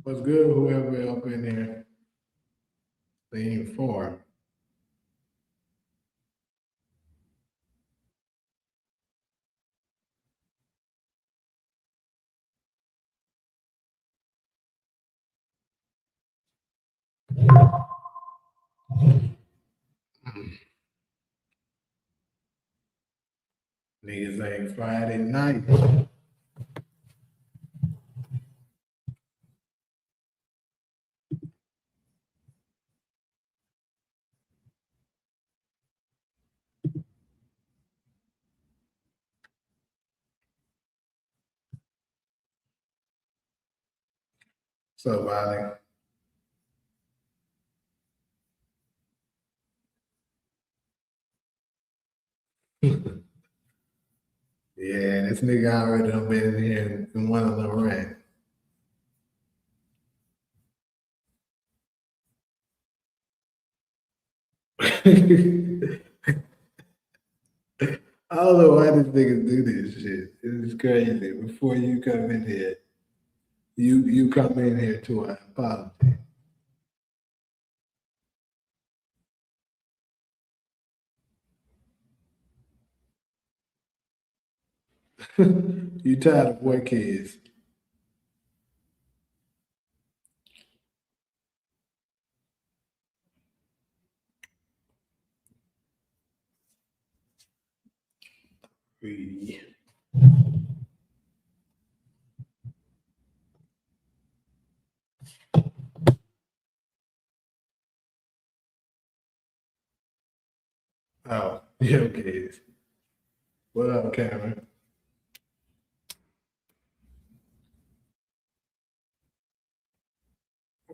What's good, whoever up in there? Theme 4. Niggas ain't Friday night. So, Valley. Yeah, this nigga already done been in here and one of the rant. I don't know why this niggas do this shit. It's crazy. Before you come in here, you come in here to an apology. You tired of what kids? Greedy. Oh, yeah, kids. What up, Cameron?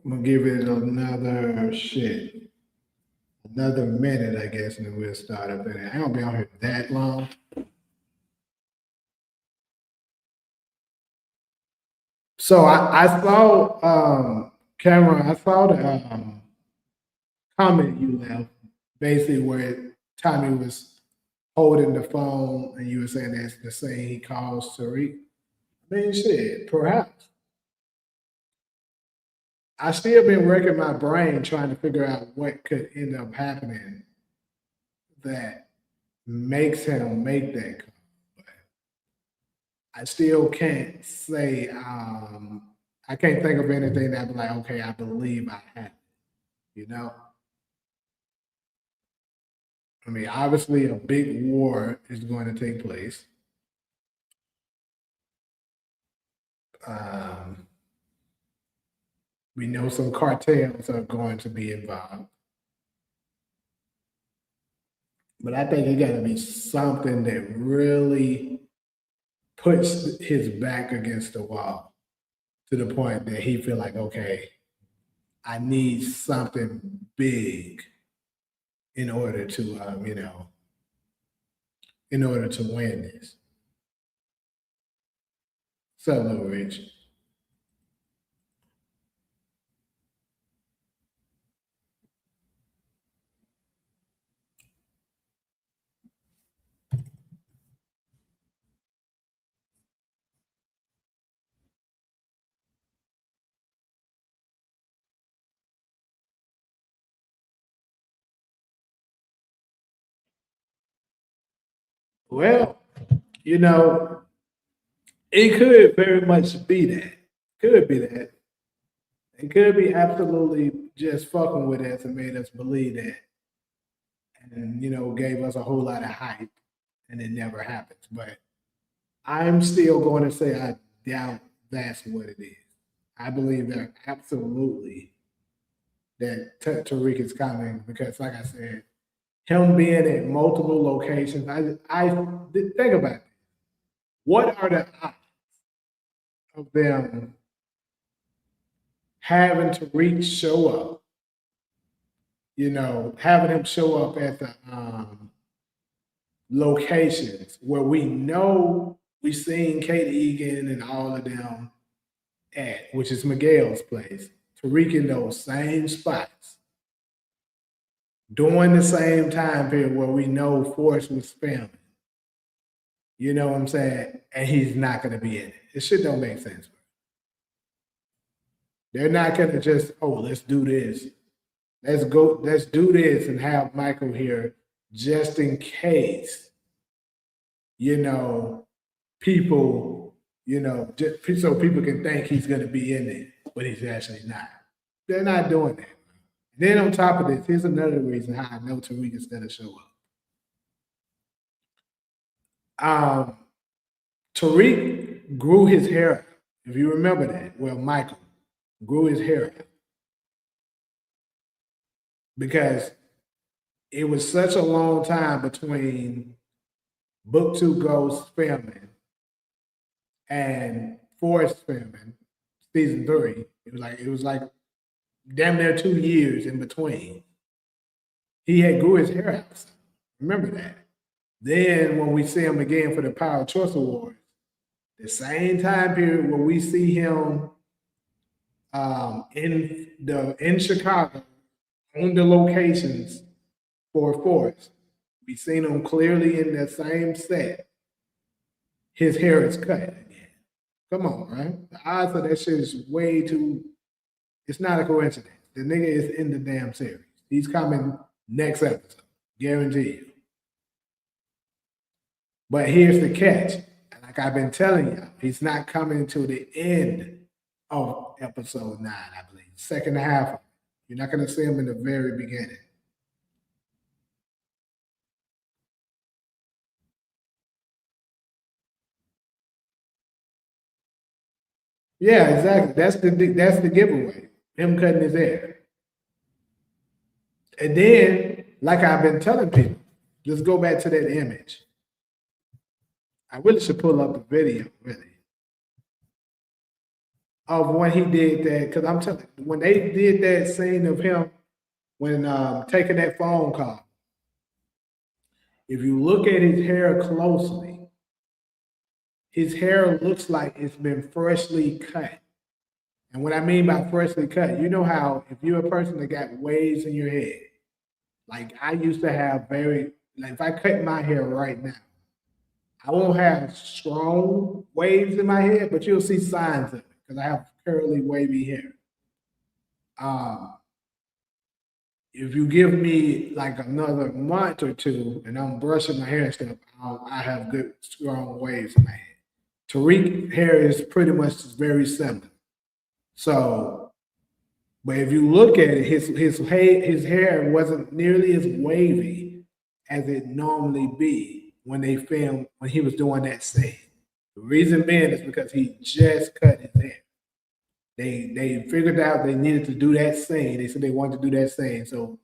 I'm gonna give it another shit. Another minute, I guess, and then we'll start up in it. I ain't gonna be on here that long. So I saw Cameron, I saw the comment you left, basically where Tommy was holding the phone and you were saying that's the same he calls Tariq. I mean, shit, perhaps. I still been wrecking my brain trying to figure out what could end up happening that makes him make that call. But I still can't say I can't think of anything that be like, okay, I believe I have it, you know? I mean, obviously a big war is going to take place. Um, we know some cartels are going to be involved. But I think it got to be something that really puts his back against the wall to the point that he feel like, okay, I need something big in order to, in order to win this. So, Little Rich. Well, you know, it could very much be that. Could be that. It could be absolutely just fucking with us and made us believe that, and gave us a whole lot of hype, and it never happens. But I'm still going to say I doubt that's what it is. I believe that absolutely that Tariq is coming because, like I said, him being at multiple locations. I think about it. What are the odds of them having Tariq show up? You know, having him show up at the locations where we know we've seen Kate Egan and all of them at, which is Miguel's place. Tariq in those same spots during the same time period where we know Force was filming. You know what I'm saying? And he's not going to be in it. It shit don't make sense. They're not going to just, oh, let's do this. Let's do this and have Michael here just in case, you know, people, you know, just so people can think he's going to be in it, but he's actually not. They're not doing that. Then on top of this, here's another reason how I know Tariq is going to show up. Tariq grew his hair out. If you remember that, well, Michael grew his hair out because it was such a long time between Book 2 Ghost filming and Forest filming season 3. It was like damn near 2 years in between. He had grew his hair out. Remember that. Then when we see him again for the Power Choice Awards, the same time period where we see him in Chicago on the locations for Force, we seen him clearly in that same set. His hair is cut again. Come on, right? The odds of that shit is way too. It's not a coincidence. The nigga is in the damn series. He's coming next episode, guarantee you. But here's the catch. Like I've been telling you, he's not coming to the end of episode 9, I believe. Second half. You're not going to see him in the very beginning. Yeah, exactly. That's the giveaway. Him cutting his hair. And then, like I've been telling people, just go back to that image. I really should pull up a video, really, of when he did that. Because I'm telling you, when they did that scene of him when taking that phone call, if you look at his hair closely, his hair looks like it's been freshly cut. And what I mean by freshly cut, you know how if you're a person that got waves in your head, like I used to have like if I cut my hair right now, I won't have strong waves in my head, but you'll see signs of it because I have curly, wavy hair. If you give me like another month or two and I'm brushing my hair and stuff, I have good, strong waves in my head. Tariq hair is pretty much very similar. So, but if you look at it, his hair wasn't nearly as wavy as it normally be when they filmed when he was doing that scene. The reason being is because he just cut his hair. They figured out they needed to do that scene. They said they wanted to do that scene, so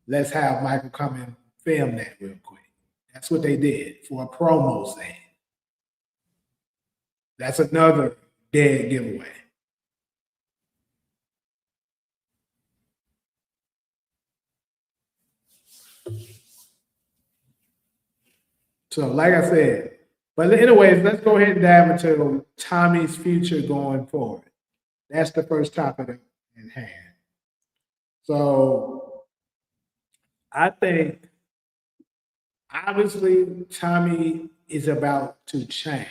let's have Michael come and film that real quick. That's what they did for a promo scene. That's another dead giveaway. So, like I said, but anyways, let's go ahead and dive into Tommy's future going forward. That's the first topic in hand. So, I think obviously Tommy is about to change.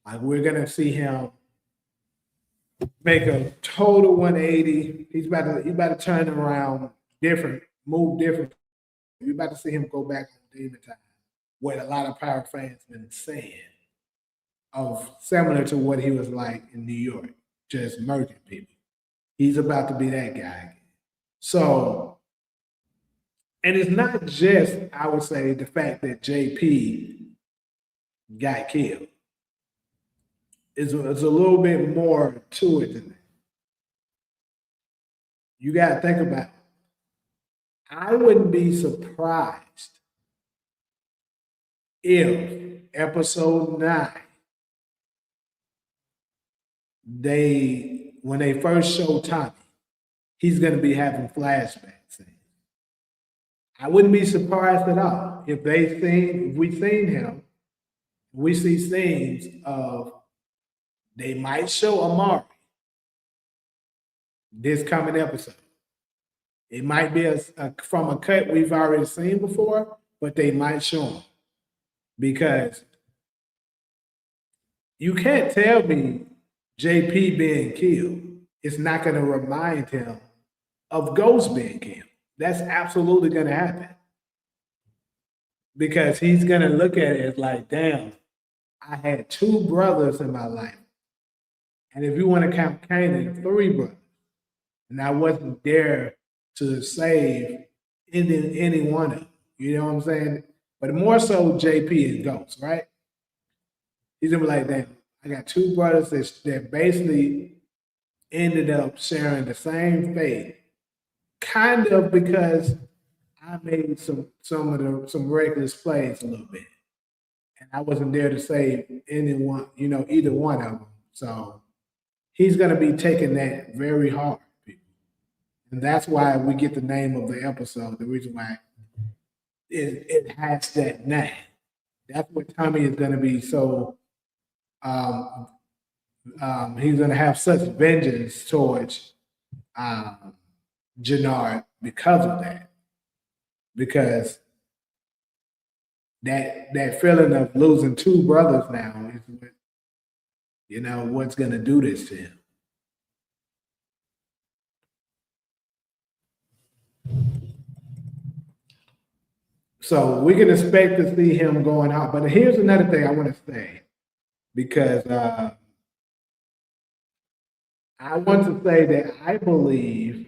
Like we're gonna see him make a total 180. He's about to turn around different, move different. You're about to see him go back on Demon Time, what a lot of Power fans been saying, of similar to what he was like in New York, just murdering people. He's about to be that guy again. So, and it's not just, I would say, the fact that JP got killed. it's a little bit more to it than that. You got to think about it. I wouldn't be surprised if episode 9, when they first show Tommy, he's going to be having flashbacks. I wouldn't be surprised at all if we seen him, we see scenes of, they might show Amari this coming episode. It might be from a cut we've already seen before, but they might show him, because you can't tell me JP being killed is not going to remind him of Ghost being killed. That's absolutely going to happen, because he's going to look at it as like, damn, I had 2 brothers in my life. And if you want to count Kanan, 3 brothers. And I wasn't there to save any one of them. You know what I'm saying? But more so JP is Ghost, right? He's going to be like, damn, I got 2 brothers that basically ended up sharing the same fate. Kind of because I made some reckless plays a little bit, and I wasn't there to save anyone, either one of them. So he's going to be taking that very hard, people, and that's why we get the name of the episode. The reason why it has that name. That's what Tommy is going to be so. He's going to have such vengeance towards Jannard because of that. Because that feeling of losing 2 brothers now is what, what's going to do this to him. So we can expect to see him going out. But here's another thing I want to say, because I want to say that I believe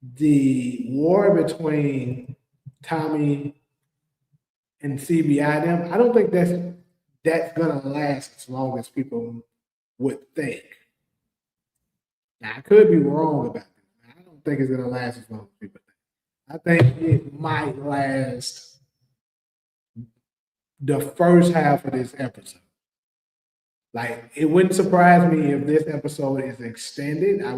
the war between Tommy and CBI them, I don't think that's gonna last as long as people would think. Now I could be wrong about this. I don't think it's gonna last as long as people think. I think it might last the first half of this episode. Like, it wouldn't surprise me if this episode is extended. I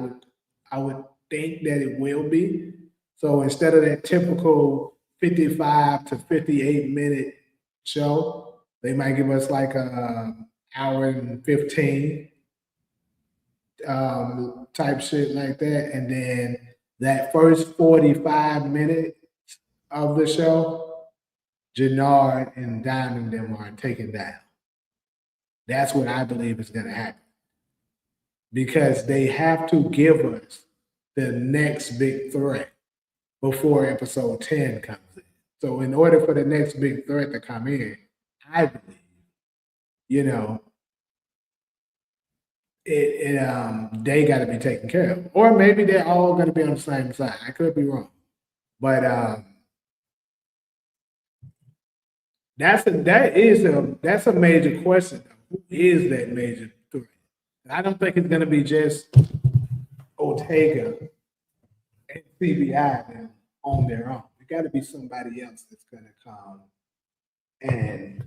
would think that it will be. So instead of that typical 55 to 58-minute show, they might give us like a hour and 15 type shit like that. And then that first 45 minutes of the show, Jannard and Diamond them are taken down. That's what I believe is going to happen, because they have to give us the next big threat before episode 10 comes in. So in order for the next big threat to come in, I believe, they got to be taken care of. Or maybe they're all going to be on the same side. I could be wrong. But that's a major question. Who is that major threat? I don't think it's going to be just Ortega and CBI on their own. It got to be somebody else that's going to come and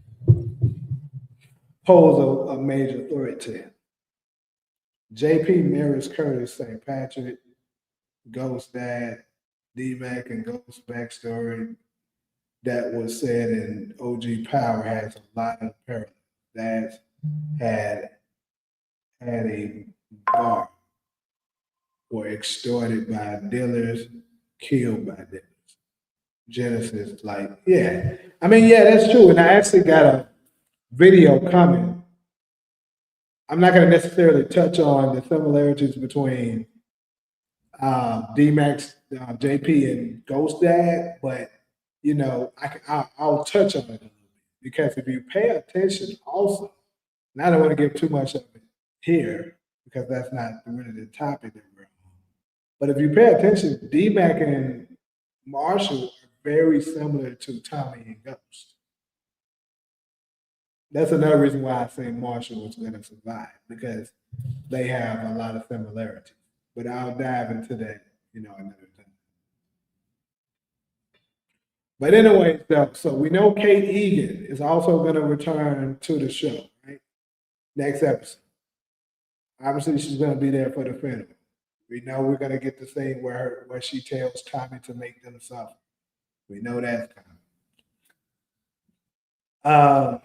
pose a major threat to him. JP mirrors Curtis St. Patrick, Ghost Dad, D-Mac, and Ghost backstory that was said in OG Power has a lot of parallels. Dads had a bar, were extorted by dealers, killed by dealers. Genesis, yeah. I mean, yeah, that's true. And I actually got a video coming. I'm not going to necessarily touch on the similarities between D-Max, JP, and Ghost Dad, but, I'll touch on it a little bit. Because if you pay attention also, and I don't want to give too much of it here, because that's not really the topic that we're on. But if you pay attention, D-Mac and Marshall are very similar to Tommy and Ghost. That's another reason why I say Marshall was going to survive, because they have a lot of similarities. But I'll dive into that, another time. But anyway, so we know Kate Egan is also going to return to the show, right? Next episode. Obviously, she's going to be there for the funeral. We know we're going to get the scene where she tells Tommy to make them suffer. We know that's coming.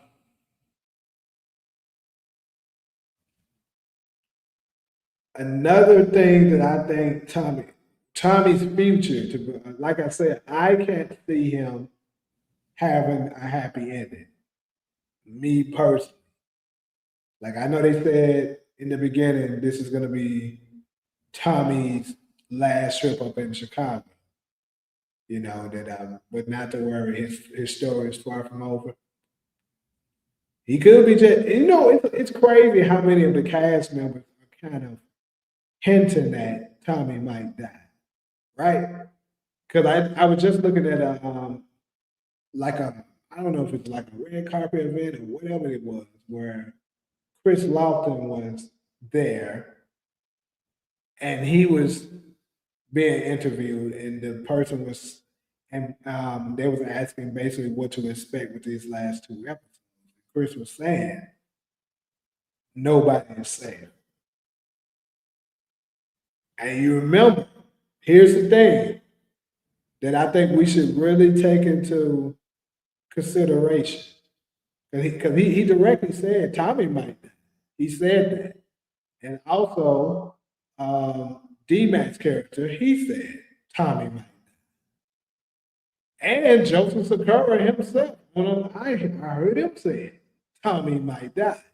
Another thing that I think Tommy's future, like I said, I can't see him having a happy ending. Me personally. Like, I know they said in the beginning this is going to be Tommy's last trip up in Chicago. But not to worry, his story is far from over. He could be just, it's crazy how many of the cast members are kind of hinting that Tommy might die, right? Because I was just looking at I don't know if it's like a red carpet event or whatever it was, where Chris Lofton was there, and he was being interviewed, and the person was, and they was asking basically what to expect with these last two episodes. Chris was saying nobody is safe. And you remember, here's the thing that I think we should really take into consideration. Because he directly said Tommy might die. He said that. And also, D-Mac's character, he said Tommy might die. And Joseph Sakura himself, I heard him say Tommy might die.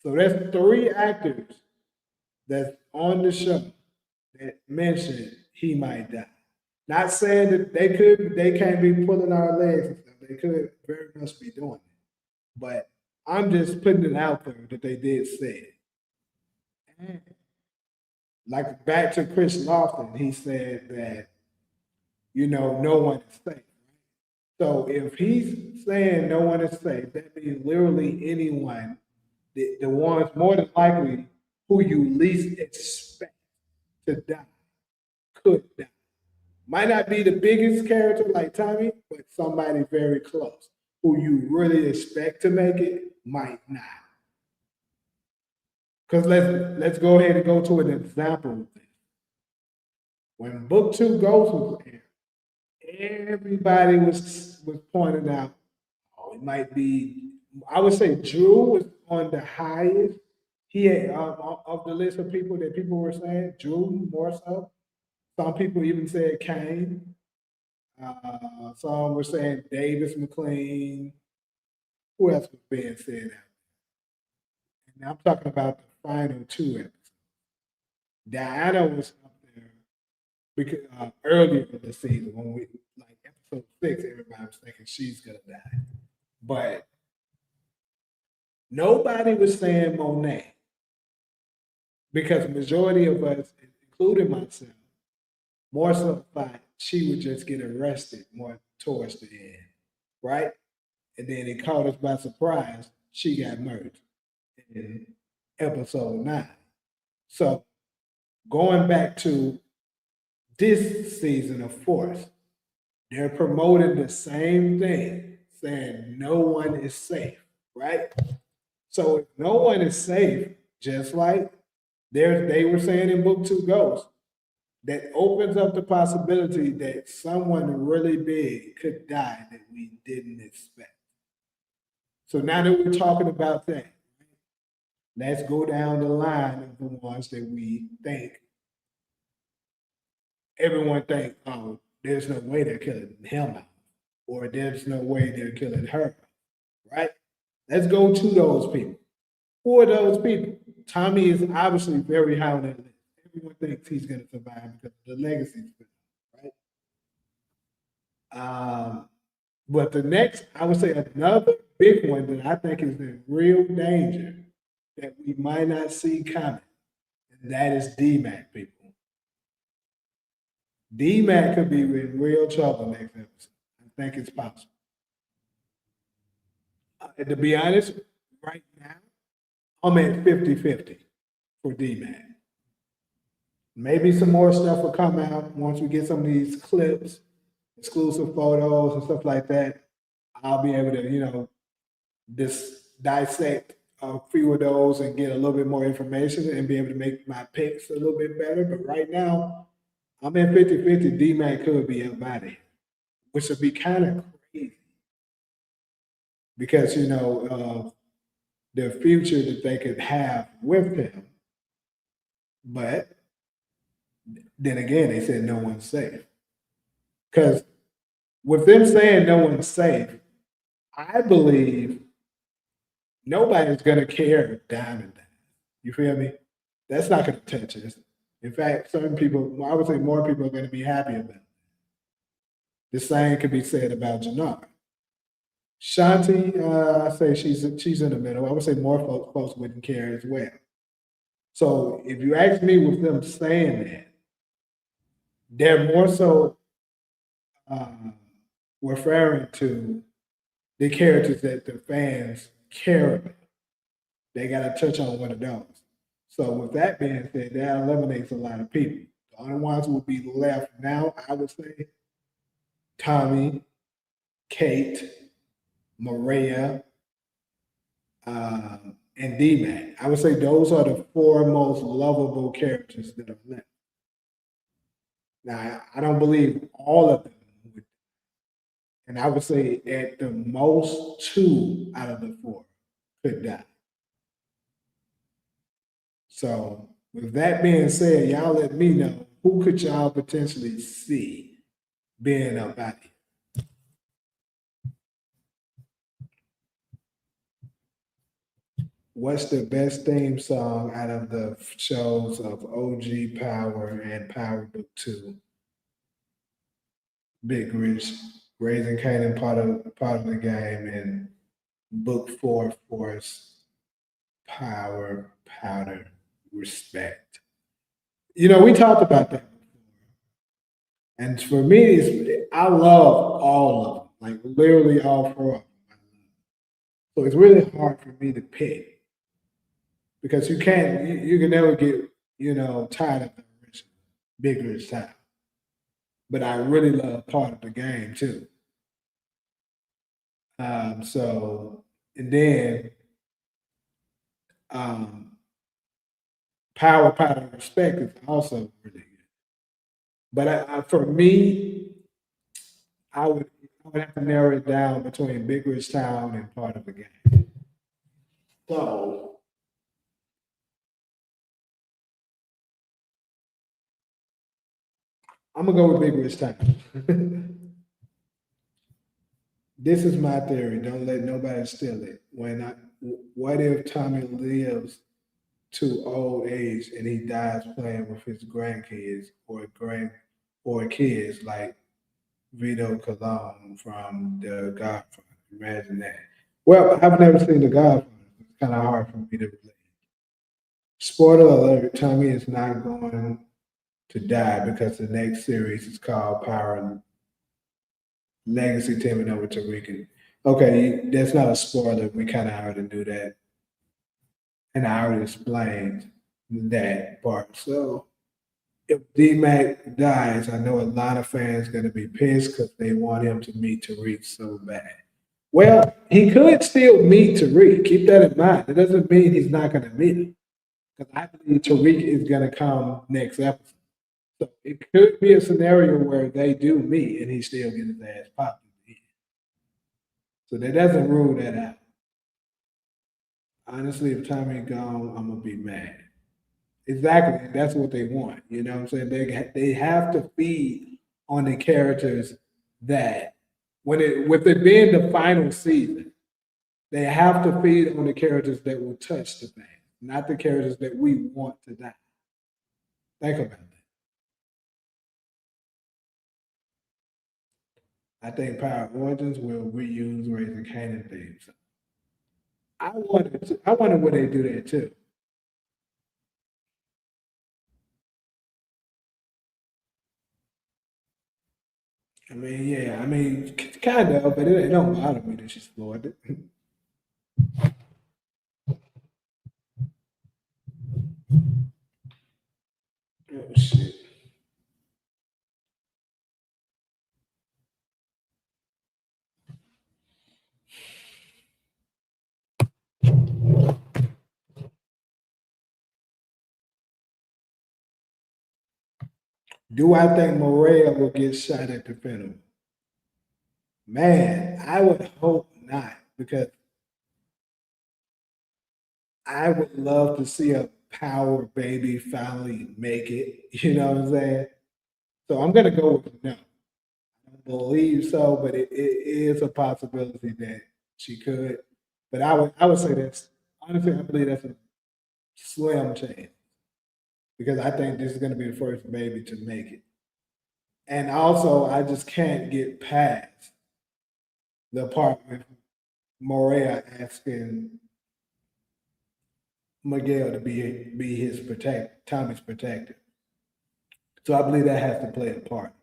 So that's 3 actors that's on the show that mentioned he might die. Not saying that they can't be pulling our legs and stuff. They could very much be doing it. But I'm just putting it out there that they did say it. Like, back to Chris Lofton, he said that, no one is safe. So if he's saying no one is safe, that means literally anyone, the ones more than likely who you least expect to die, could die. Might not be the biggest character like Tommy, but somebody very close who you really expect to make it might not. Because let's go ahead and go to an example of this. When Book 2 Ghost was aired, everybody was pointing out, it might be, I would say Drew was on the highest. He had of the list of people that people were saying, Drew more so. Some people even said Kane. Some were saying Davis McLean. Who else was being said out? And I'm talking about the final 2 episodes. Diana was up there because earlier in the season, when we like episode 6, everybody was thinking she's gonna die, but nobody was saying Monet, because the majority of us, including myself, more so thought she would just get arrested more towards the end, right? And then it caught us by surprise. She got murdered in episode 9. So going back to this season of Force, they're promoting the same thing, saying no one is safe, right? So if no one is safe, just like they were saying in Book 2 Ghost, that opens up the possibility that someone really big could die that we didn't expect. So now that we're talking about that, let's go down the line of the ones that we think, everyone think, oh, there's no way they're killing him, or there's no way they're killing her, right? Let's go to those people. Who are those people? Tommy is obviously very high on that list. Everyone thinks he's going to survive because the legacy is good, right? But the next, I would say another big one that I think is in real danger that we might not see coming, and that is D-Mac, people. D-Mac could be in real trouble next episode. I think it's possible. To be honest, right now, I'm at 50-50 for D-Mac. Maybe some more stuff will come out once we get some of these clips, exclusive photos and stuff like that. I'll be able to, just dissect a few of those and get a little bit more information and be able to make my picks a little bit better. But right now, I'm at 50-50. D-Mac could be up out of here, which would be kind of crazy because, the future that they could have with him. But then again, they said no one's safe. Because with them saying no one's safe, I believe nobody's going to care if Diamond dies. You feel me? That's not going to touch us. In fact, certain people, I would say more people are going to be happy about it. The same could be said about Jannar. Shanti, I say she's in the middle. I would say more folks wouldn't care as well. So if you ask me with them saying that, they're more so referring to the characters that the fans care about. They got to touch on one of those. So with that being said, that eliminates a lot of people. The only ones who will be left now, I would say, Tommy, Kate, Maria, and D-Mac. I would say those are the four most lovable characters that are left. Now, I don't believe all of them would, and I would say at the most 2 out of the 4 could die. So with that being said, y'all let me know who could y'all potentially see being up out here. What's the best theme song out of the shows of OG Power and Power Book 2? Big Rich, Raising Canaan part of the game, and Book 4 Force, Power, Powder, Respect. We talked about that before. And for me, I love all of them, like literally all 4 of them. So it's really hard for me to pick because you can never get, tired of the original Big Rich time. But I really love part of the game too. So and then um, Power, Power, and Respect is also really good. But for me, I would have to narrow it down between Big Rich Town and part of the game. So I'm gonna go with Big Rich Town. This is my theory. Don't let nobody steal it. What if Tommy lives to old age and he dies playing with his grandkids or kids like Vito Colon from The Godfather? Imagine that. Well, I've never seen The Godfather. It's kind of hard for me to relate. Spoiler alert: Tommy is not going to die because the next series is called Power Legacy teaming over to Rican. Okay, that's not a spoiler. We kind of already knew that, and I already explained that part. So if D Mac dies, I know a lot of fans going to be pissed because they want him to meet Tariq so bad. Well, he could still meet Tariq. Keep that in mind. It doesn't mean he's not going to meet him because I believe Tariq is going to come next episode. So it could be a scenario where they do meet and he still gets his ass popped. So that doesn't rule that out. Honestly, if Tommy gone, I'm gonna be mad. Exactly, that's what they want. You know what I'm saying? They have to feed on the characters that with it being the final season, they have to feed on the characters that will touch the fans, not the characters that we want to die. Think about that. I think Power Origins will reuse Raising Canaan themes. I wonder would they do that too. I mean, yeah, I mean, kind of, but it don't bother me that she's Florida. Oh shit. Do I think Morel will get shot at the funeral? Man, I would hope not, because I would love to see a power baby finally make it. You know what I'm saying? So I'm gonna go with no. I don't believe so, but it is a possibility that she could. But I would say that's honestly, I believe that's a slim chance, because I think this is gonna be the first baby to make it. And also, I just can't get past the part with Morea asking Miguel to be his Tommy's protector. So I believe that has to play a part.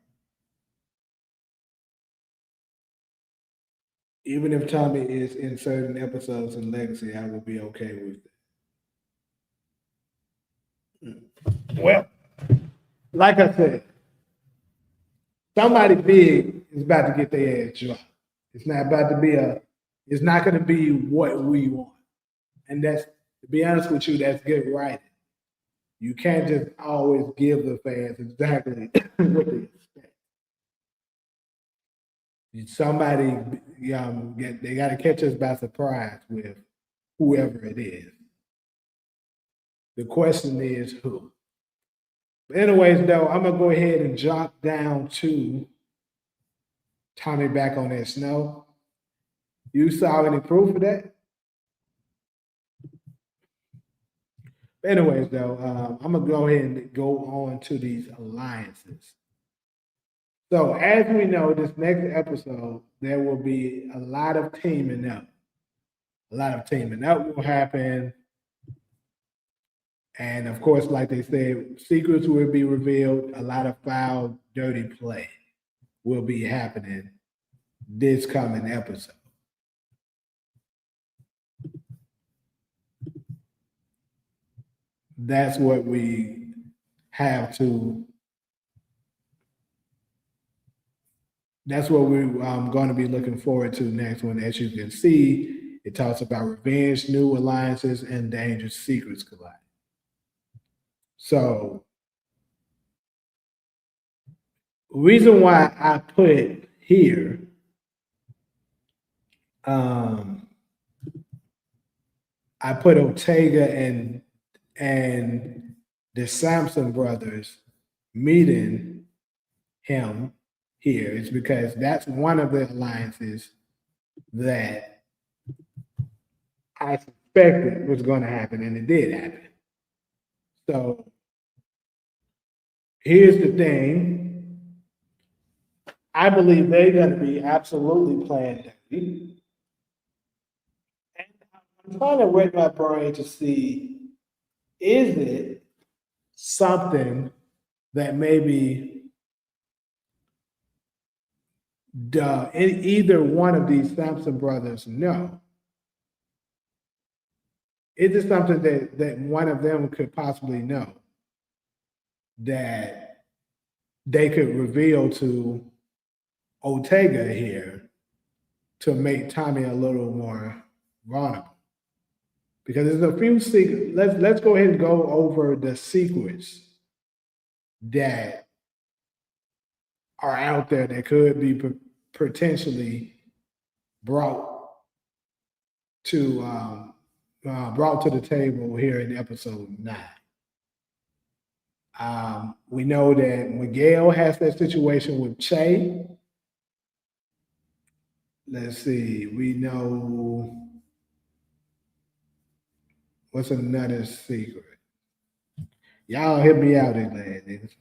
Even if Tommy is in certain episodes in Legacy, I will be okay with it. Well, like I said, somebody big is about to get their ass dropped. It's not about to be a. It's not going to be what we want, and that's, to be honest with you, that's good writing. You can't just always give the fans exactly what they expect. Somebody, they got to catch us by surprise with whoever it is. The question is who. But anyways, though, I'm gonna go ahead and jump down to Tommy back on that snow. You saw any proof of that? But anyways, though, I'm gonna go ahead and go on to these alliances. So as we know, this next episode, there will be a lot of teaming up. A lot of teaming up will happen. And of course, like they said, secrets will be revealed. A lot of foul, dirty play will be happening this coming episode. That's what we have to. That's what we're going to be looking forward to next one. As you can see, it talks about revenge, new alliances, and dangerous secrets collide. So, reason why I put here, I put Ortega and the Sampson brothers meeting him here is because that's one of the alliances that I suspected was going to happen, and it did happen. So here's the thing. I believe they're going to be absolutely playing dirty. And I'm trying to wet my brain to see, is it something that maybe either one of these Sampson brothers know? Is it something that one of them could possibly know that they could reveal to Ortega here to make Tommy a little more vulnerable? Because there's a few secrets. Let's go ahead and go over the secrets that are out there that could be potentially brought to the table here in episode 9. We know that Miguel has that situation with Che. Let's see. We know what's another secret. Y'all hit me out in that, niggas.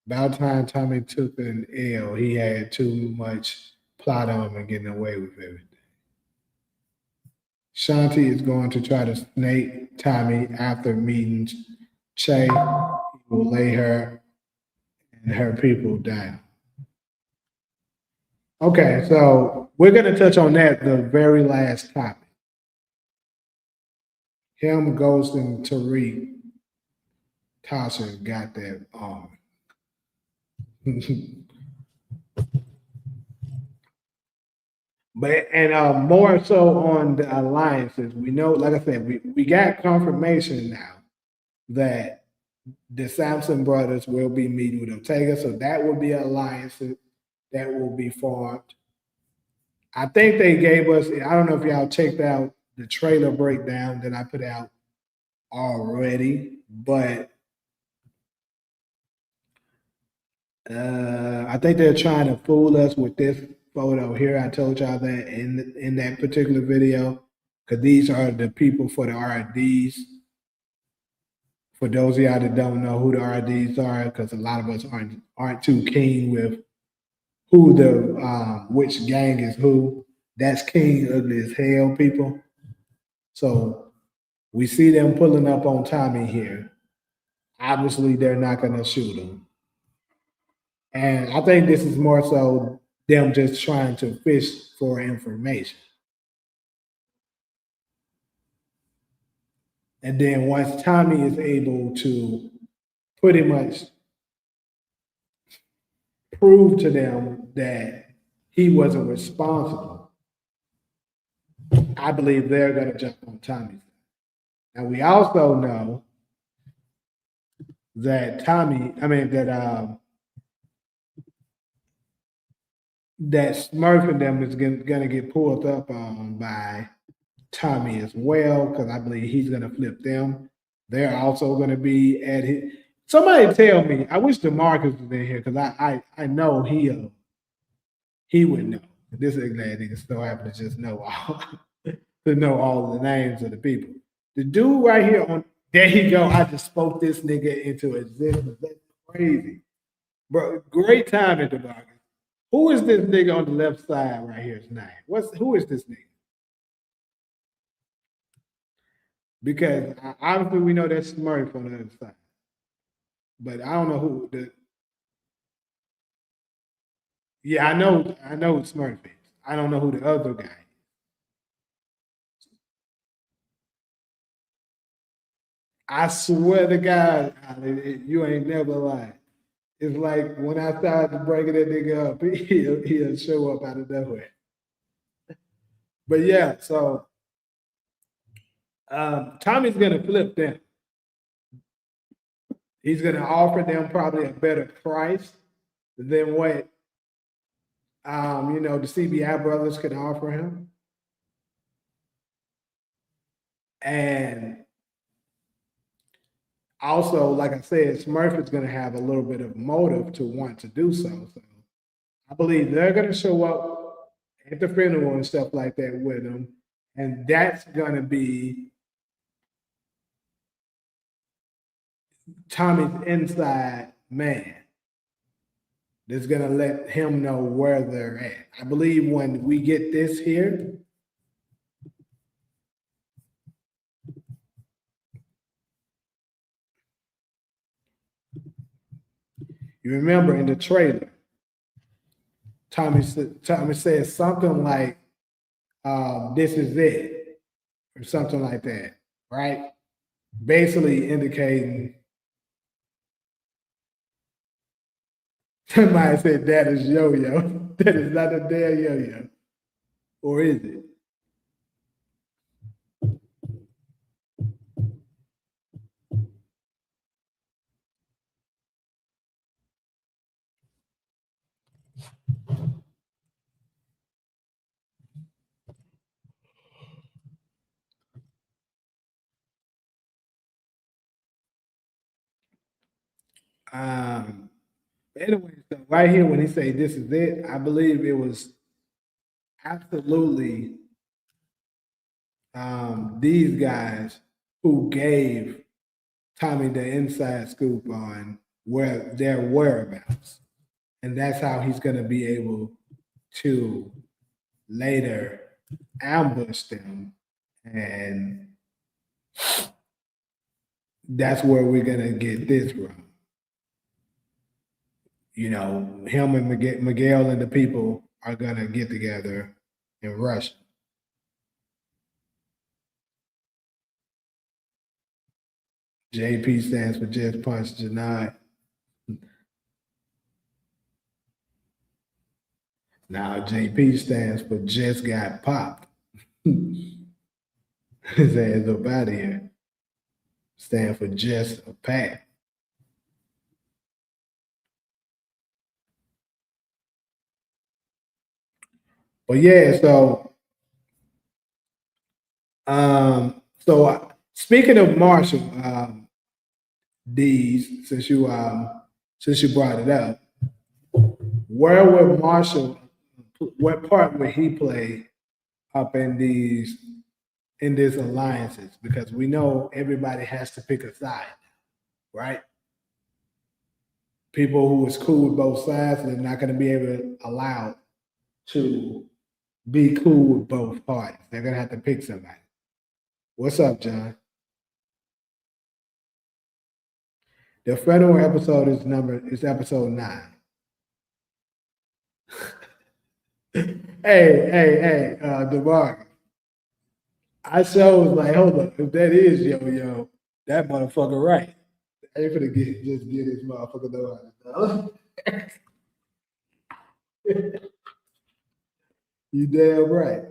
About time Tommy took an L, he had too much plot on him and getting away with everything. Shanti is going to try to snake Tommy after meeting Che. He will lay her and her people down. Okay, so we're going to touch on that the very last topic. Him, Ghost, and Tariq, Tasha got that. But and more so on the alliances, we know, like I said, we got confirmation now that the Samson brothers will be meeting with Ortega, so that will be alliances that will be formed. I think they gave us. I don't know if y'all checked out the trailer breakdown that I put out already, but I think they're trying to fool us with this photo here. I told y'all that in that particular video, because these are the people for the RDs. For those of y'all that don't know who the RDs are, because a lot of us aren't too keen with who the which gang is who. That's King Ugly as Hell people. So we see them pulling up on Tommy here. Obviously, they're not going to shoot him. And I think this is more so them just trying to fish for information. And then once Tommy is able to pretty much prove to them that he wasn't responsible, I believe they're going to jump on Tommy's. And we also know that that Smurf and them is going to get pulled up on by Tommy as well, because I believe he's going to flip them. They're also going to be at his. Somebody tell me. I wish DeMarcus was in here because I know he would know. This is glad nigga so happen to just know all to know all the names of the people. The dude right here on there you go. I just spoke this nigga into existence. That's crazy, bro. Great time at DeMarcus. Who is this nigga on the left side right here's name? Who is this nigga? Because obviously we know that's Smurf on the other side, but I don't know who the. Yeah, I know who Smurf is. I don't know who the other guy is. I swear to God, you ain't never lied. It's like when I started breaking that nigga up, he'll show up out of nowhere. But yeah, so Tommy's gonna flip them. He's gonna offer them probably a better price than what the CBI brothers could offer him. And also, like I said, Smurf is going to have a little bit of motive to want to do so. So I believe they're going to show up at the funeral and stuff like that with him. And that's going to be Tommy's inside man that's going to let him know where they're at. I believe when we get this here, you remember in the trailer, Tommy says something like, this is it, or something like that, right? Basically indicating somebody said that is yo-yo. That is not a damn yo-yo. Or is it? Anyway, so right here when he say this is it, I believe it was absolutely these guys who gave Tommy the inside scoop on where their whereabouts. And that's how he's going to be able to later ambush them. And that's where we're going to get this from. Him and Miguel and the people are gonna get together in Russia. JP stands for Just Punch Denied. Now JP stands for Just Got Popped. His ass up out of here. Stand for Just a Pack. But yeah, so speaking of Marshall, D's, since you brought it up, where would Marshall, what part would he play up in these alliances? Because we know everybody has to pick a side, right? People who is cool with both sides, they're not going to be able to allow to be cool with both parties. They're going to have to pick somebody. What's up, John? The federal episode is episode 9. hey, DeMarcus. I sure was like, hold up, if that is yo, that motherfucker right. I ain't finna just get this motherfucker though. You damn right.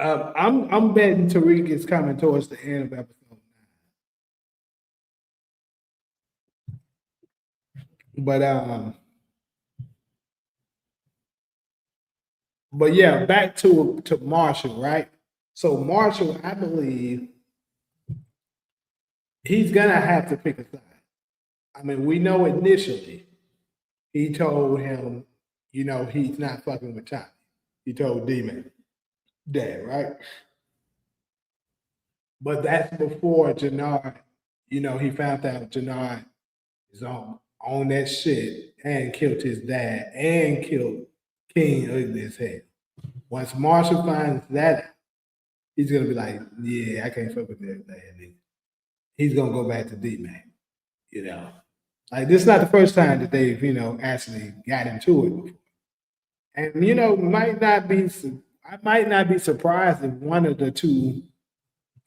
I'm betting Tariq is coming towards the end of episode 9. But yeah, back to Marshall, right? So Marshall, I believe he's gonna have to pick a side. I mean, we know initially he told him, he's not fucking with Tommy. He told D-Man that, right? But that's before Jannard, he found out Jannard is on that shit and killed his dad and killed King Ugly as hell. Once Marshall finds that out, he's gonna be like, yeah, I can't fuck with that nigga. He's gonna go back to D-Man, you know. Like this is not the first time that they've, actually got into it before. And I might not be surprised if one of the two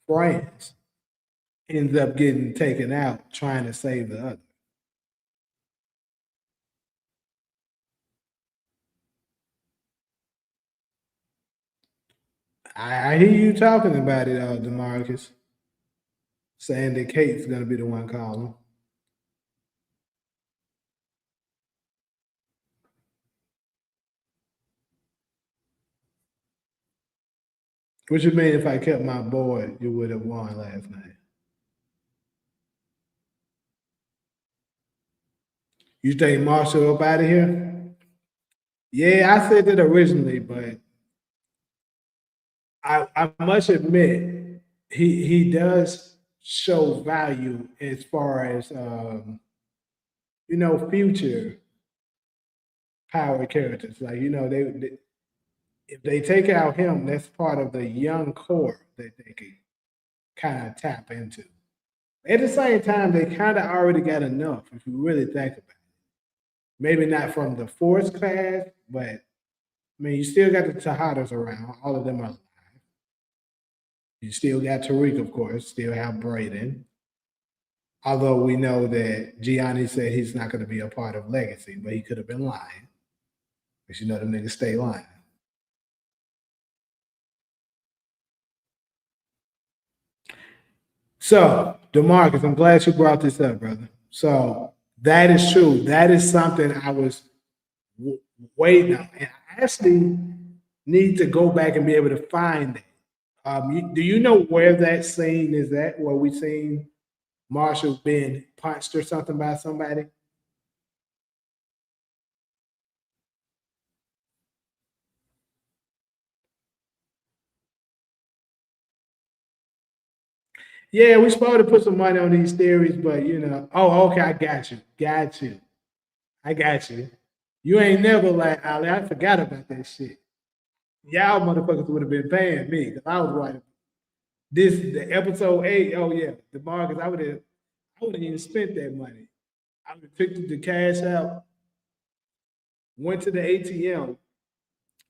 friends ends up getting taken out trying to save the other. I hear you talking about it, Demarcus, saying that Kate's gonna be the one calling. What you mean if I kept my boy, you would have won last night? You think Marshall up out of here? Yeah, I said that originally, but I must admit he does show value as far as future power characters. Like they if they take out him, that's part of the young core that they can kind of tap into. At the same time, they kind of already got enough if you really think about it. Maybe not from the Force class, but I mean, you still got the Tejadas around. All of them are alive. You still got Tariq, of course. Still have Braden. Although we know that Gianni said he's not going to be a part of Legacy, but he could have been lying. Because the niggas stay lying. So, DeMarcus, I'm glad you brought this up, brother. So, that is true. That is something I was waiting on. And I actually need to go back and be able to find that. Do you know where that scene is at, where we seen Marshall being punched or something by somebody? Yeah, we supposed to put some money on these theories, but you know, oh, okay, I got you. Got you. I got you. You ain't never like Ali. I forgot about that shit. Y'all motherfuckers would have been paying me because I was writing this the episode 8. Oh yeah, the markets. I would have even spent that money. I would have took the cash out, went to the ATM.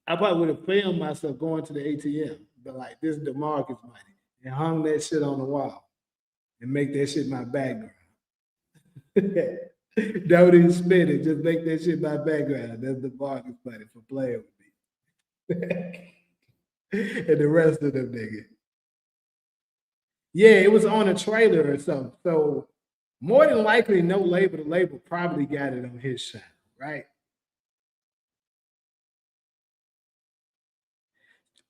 I probably would have filmed myself going to the ATM, but like this is the market's money, and hung that shit on the wall and make that shit my background. Don't even spend it. Just make that shit my background. That's the market's money for playing with me. And the rest of them niggas. Yeah, it was on a trailer or something. So more than likely, no label. The label probably got it on his channel, right?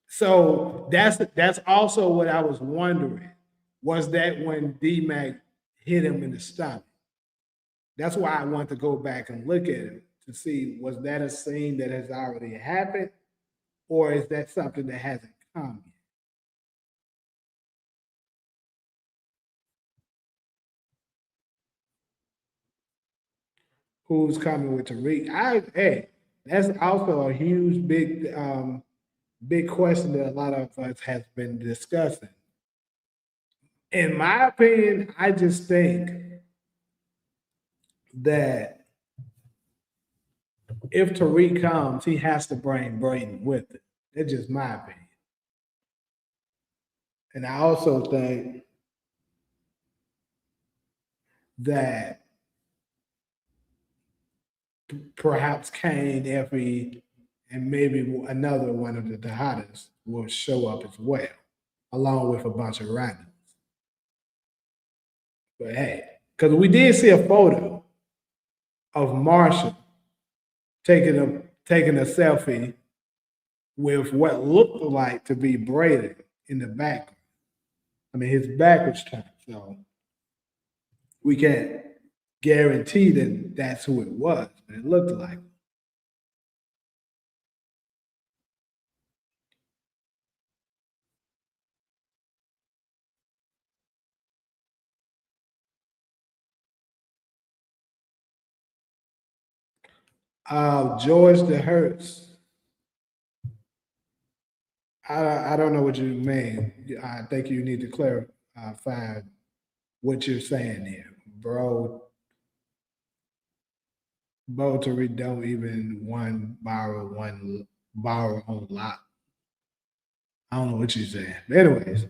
So that's also what I was wondering. Was that when D-Mac hit him in the stomach? That's why I want to go back and look at it to see was that a scene that has already happened, or is that something that hasn't come yet? Who's coming with Tariq? That's also a huge big question that a lot of us has been discussing. In my opinion, I just think that if Tariq comes, he has to bring Braden with it. That's just my opinion. And I also think that perhaps Kane, Effie, and maybe another one of the Tejadas will show up as well, along with a bunch of randoms. But hey, because we did see a photo of Marshall taking a selfie with what looked like to be Braden in the background. I mean, his back was turned, so we can't guarantee that that's who it was, but it looked like. George the Hertz. I don't know what you mean. I think you need to clarify what you're saying here, bro. Tariq don't even one borrow on lock. I don't know what you're saying. But anyways,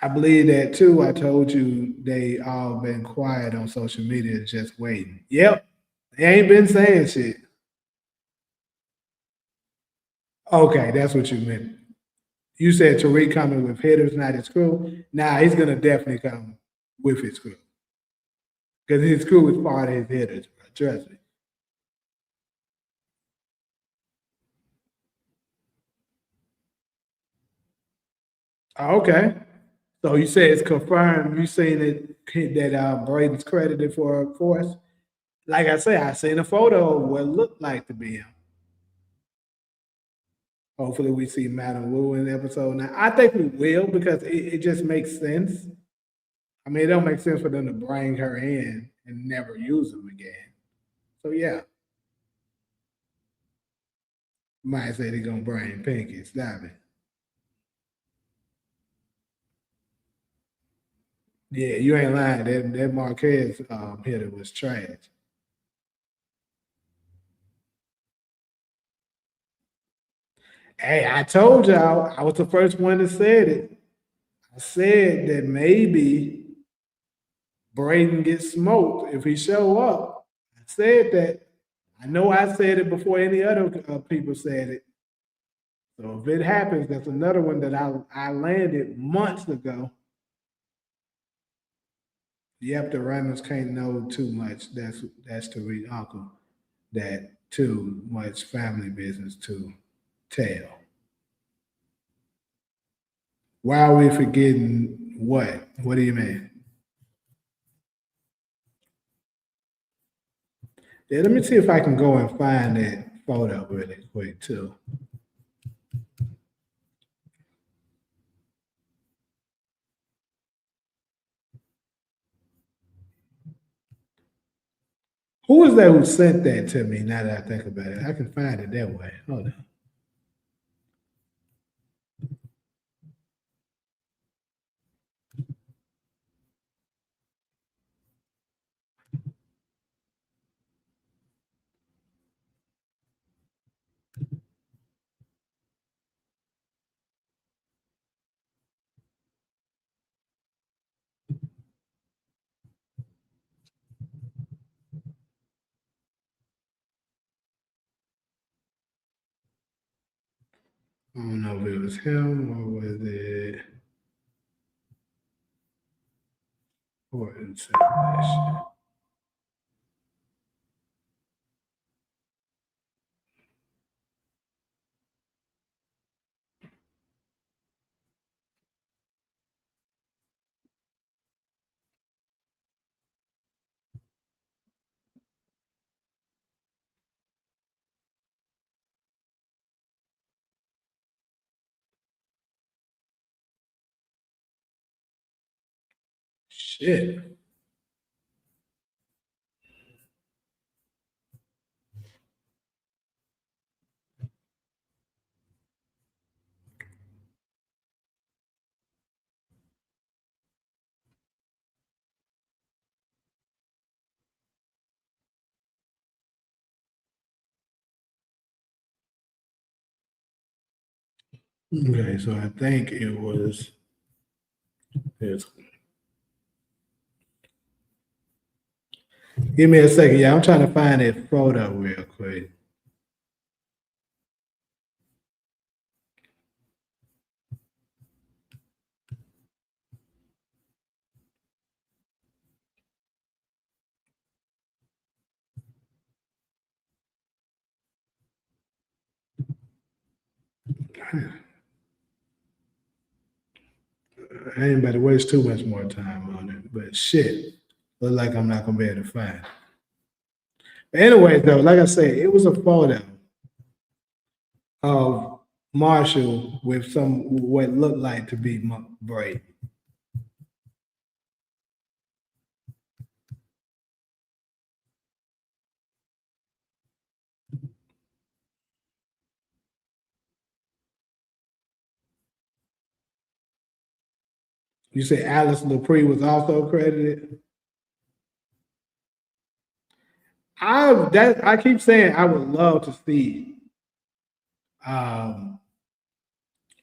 I believe that too. I told you they all been quiet on social media, just waiting. Yep, they ain't been saying shit. Okay, that's what you meant. You said Tariq coming with hitters, not his crew. Nah, he's gonna definitely come with his crew because his crew is part of his hitters. Bro. Trust me. Okay, so you say it's confirmed. You seen that Braden's credited for a force. Like I say, I seen a photo of what looked like to be him. Hopefully, we see Madam Wu in the episode now. I think we will because it just makes sense. I mean, it don't make sense for them to bring her in and never use them again. So yeah, might say they're gonna bring Pinky. Stop it. Yeah, you ain't lying. That Marquez hitter was trash. Hey, I told y'all I was the first one that said it. I said that maybe Braden gets smoked if he show up. I said that. I know I said it before any other people said it. So if it happens, that's another one that I landed months ago. Yep, the runners can't know too much. That's to read Uncle. That too much family business to tell. Why are we forgetting what? What do you mean? Yeah, let me see if I can go and find that photo really quick too. Who was that who sent that to me? Now that I think about it, I can find it that way. Hold on. I don't know if it was him or was it Horton sent that shit. Shit. Okay, so I think it was this. Give me a second. Yeah, I'm trying to find that photo real quick. I ain't about to waste too much more time on it, but shit, look like I'm not gonna be able to find it. But anyways, though, like I said, it was a photo of Marshall with some what looked like to be Brady. You say Alice Dupree was also credited. I keep saying I would love to see. Um,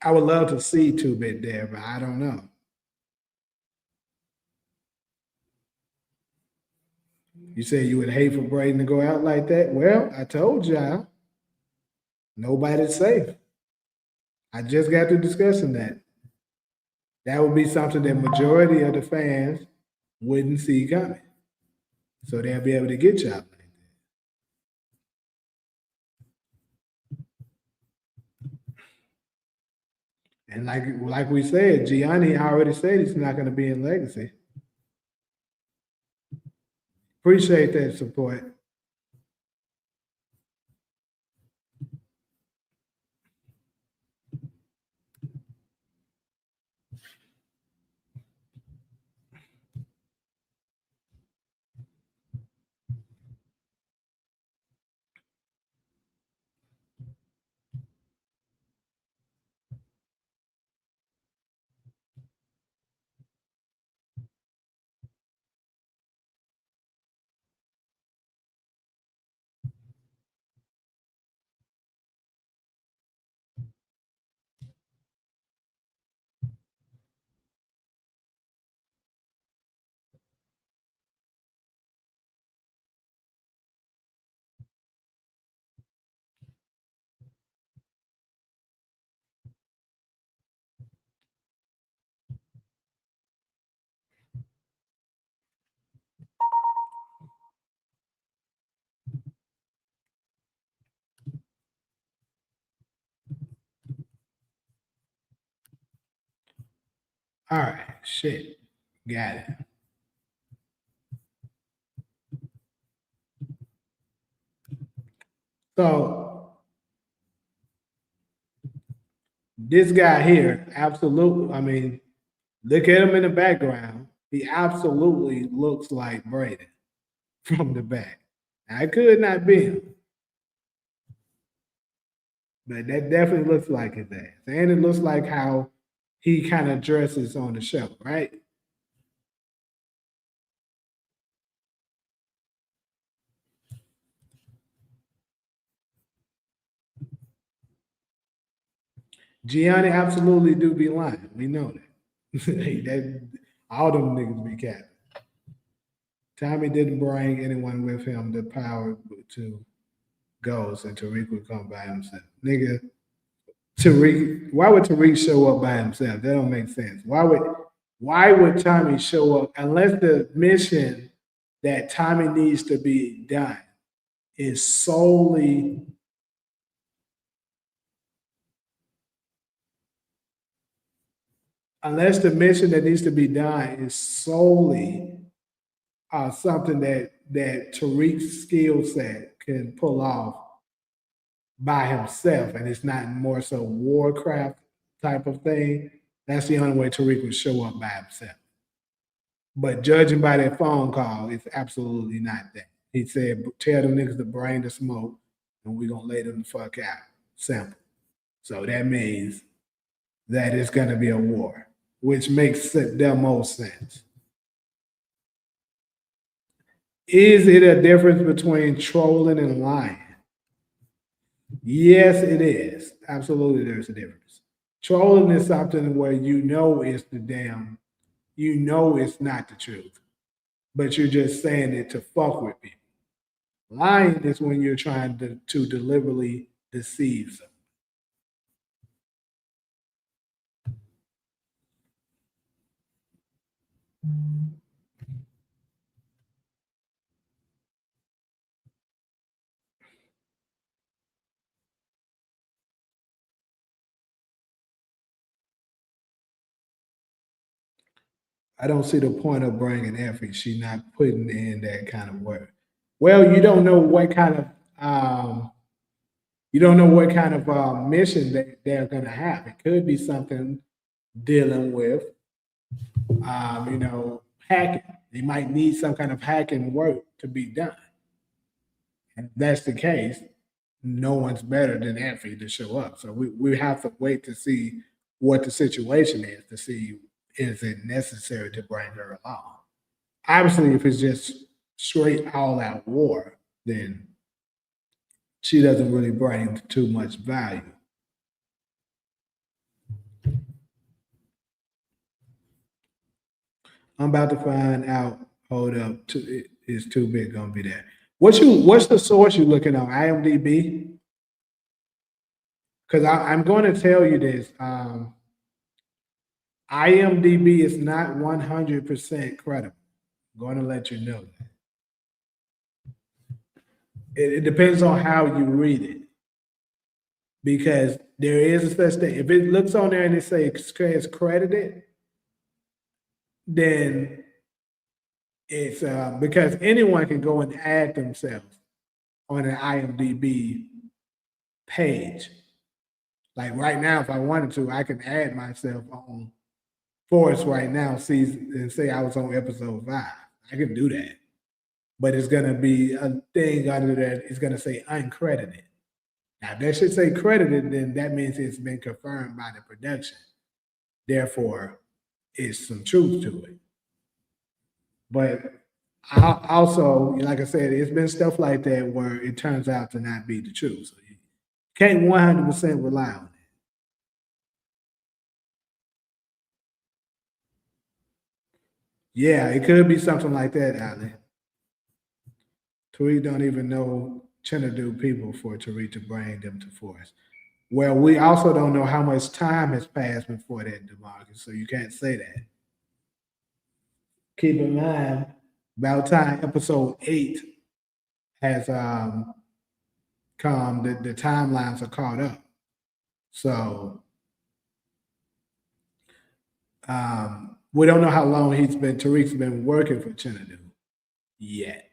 I would love to see Two Bit there, but I don't know. You say you would hate for Braden to go out like that? Well, I told y'all, nobody's safe. I just got through discussing that. That would be something that majority of the fans wouldn't see coming. So they'll be able to get y'all like that. And like we said, Gianni already said he's not going to be in Legacy. Appreciate that support. All right, shit. Got it. So this guy here, absolutely. I mean, look at him in the background. He absolutely looks like Braden from the back. Now, it could not be him, but that definitely looks like his ass. And it looks like how he kind of dresses on the show, right? Gianni absolutely do be lying. We know that. that all them niggas be capping. Tommy didn't bring anyone with him the power to go, so Tariq would come by himself. Nigga, Tariq, why would Tariq show up by himself? That don't make sense. Why would Tommy show up unless the mission that Tommy needs to be done is solely unless the mission that needs to be done is solely something that Tariq's skill set can pull off by himself, and it's not more so Warcraft type of thing. That's the only way Tariq would show up by himself. But judging by that phone call, it's absolutely not that. He said, "Tell them niggas to bring the smoke, and we're gonna lay them the fuck out." Simple. So that means that it's gonna be a war, which makes the most sense. Is it a difference between trolling and lying? Yes, it is. Absolutely, there's a difference. Trolling is something where you know it's you know it's not the truth, but you're just saying it to fuck with people. Lying is when you're trying to deliberately deceive someone. I don't see the point of bringing effort. She's not putting in that kind of work. Well, you don't know what kind of mission they're going to have. It could be something dealing with, hacking. They might need some kind of hacking work to be done. And if that's the case, no one's better than Effie to show up. So we have to wait to see what the situation is to see is it necessary to bring her along. Obviously, if it's just straight all out war, then she doesn't really bring too much value. I'm about to find out. Hold up, it's too big gonna be there. What's the source you looking on? IMDb? Because I'm going to tell you this. IMDb is not 100% credible. I'm going to let you know that. It depends on how you read it. Because there is a such thing. If it looks on there and it says credited, then it's because anyone can go and add themselves on an IMDb page. Like right now, if I wanted to, I can add myself on Force right now, season, and say I was on episode 5. I can do that. But it's gonna be a thing under that. It's gonna say uncredited. Now, if that should say credited, then that means it's been confirmed by the production. Therefore, it's some truth to it. But also, like I said, it's been stuff like that where it turns out to not be the truth. So you can't 100% rely on it. Yeah, it could be something like that, Ali. Tariq don't even know Chinadu people for Tariq to bring them to force. Well, we also don't know how much time has passed before that, DeMarcus, so you can't say that. Keep in mind, about time episode 8 has come, the timelines are caught up. So we don't know how long Tariq's been working for Chinadu yet.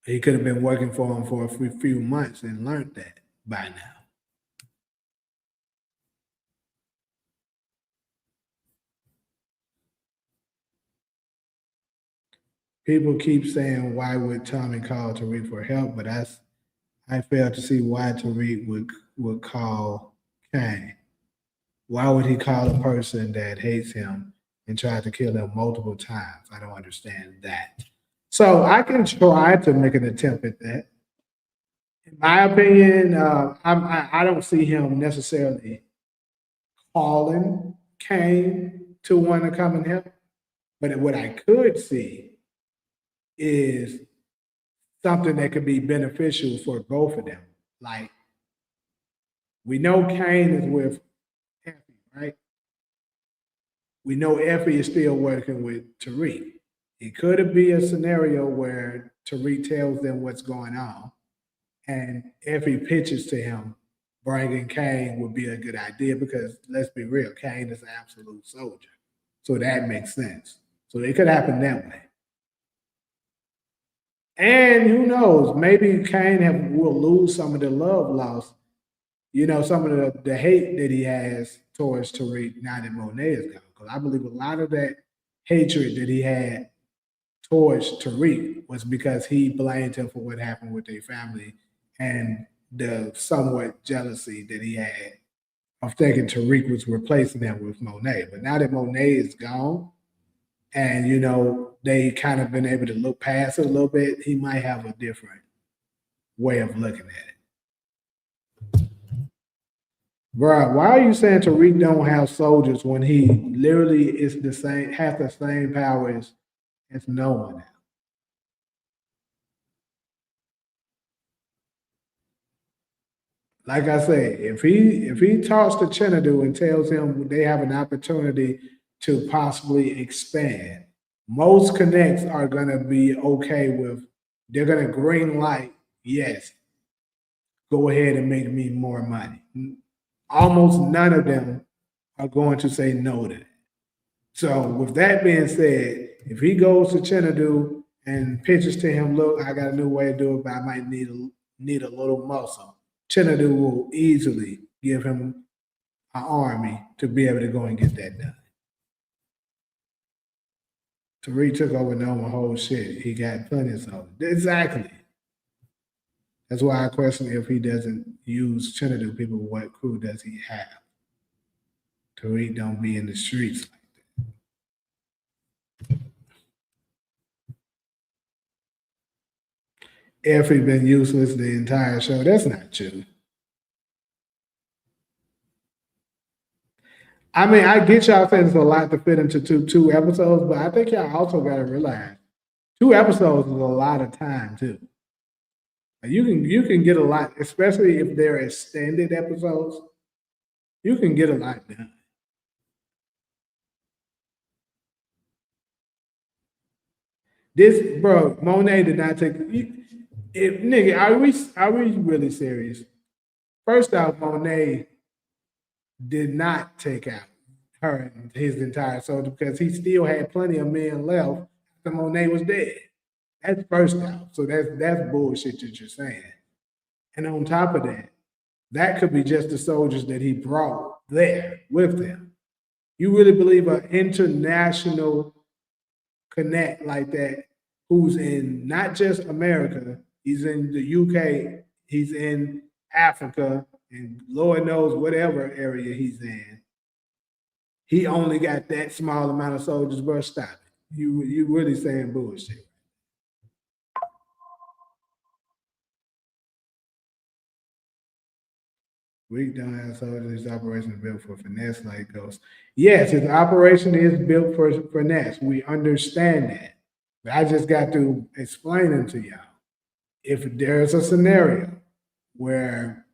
He could have been working for him for a few months and learned that by now. People keep saying, why would Tommy call Tariq for help? But I fail to see why Tariq would call Kane. Why would he call a person that hates him and try to kill him multiple times? I don't understand that. So I can try to make an attempt at that. In my opinion, I don't see him necessarily calling Kane to want to come and help. But what I could see is something that could be beneficial for both of them. Like we know Kane is with Effie, right? We know Effie is still working with Tariq. It could be a scenario where Tariq tells them what's going on, and Effie pitches to him, bringing Kane would be a good idea because let's be real, Kane is an absolute soldier, so that makes sense. So it could happen that way. And who knows? Maybe will lose some of the love lost. Some of the hate that he has towards Tariq now that Monet is gone. Because I believe a lot of that hatred that he had towards Tariq was because he blamed him for what happened with their family and the somewhat jealousy that he had of thinking Tariq was replacing him with Monet. But now that Monet is gone, and they kind of been able to look past it a little bit, he might have a different way of looking at it. Bro, why are you saying Tariq don't have soldiers when he literally is has the same powers as no one else? Like I say, if he talks to Chinadu and tells him they have an opportunity to possibly expand, most connects are gonna be okay with. They're gonna green light. Yes, go ahead and make me more money. Almost none of them are going to say no to that. So with that being said, if he goes to Chinadu and pitches to him, look, I got a new way to do it, but I might need a little muscle. Chinadu will easily give him an army to be able to go and get that done. Tariq took over Noma whole shit. He got plenty of soldiers. Exactly. That's why I question if he doesn't use Chinadu people, what crew does he have? Tariq don't be in the streets like that. Effie been useless the entire show. That's not true. I mean, I get y'all saying it's a lot to fit into two episodes, but I think y'all also got to realize 2 episodes is a lot of time too. You can get a lot, especially if they're extended episodes. You can get a lot done. This bro, Monet did not take. If nigga, are we really serious? First off, Monet did not take out her and his entire soldier because he still had plenty of men left after Monet was dead. That's first off. So that's bullshit that you're saying. And on top of that, that could be just the soldiers that he brought there with him. You really believe an international connect like that, who's in not just America, he's in the UK, he's in Africa, and Lord knows whatever area he's in. He only got that small amount of soldiers, bro. Stop it. You really saying bullshit. Weak don't have soldiers. His operation is built for finesse like Ghost. Yes, his operation is built for finesse. We understand that. But I just got to explain it to y'all. If there's a scenario where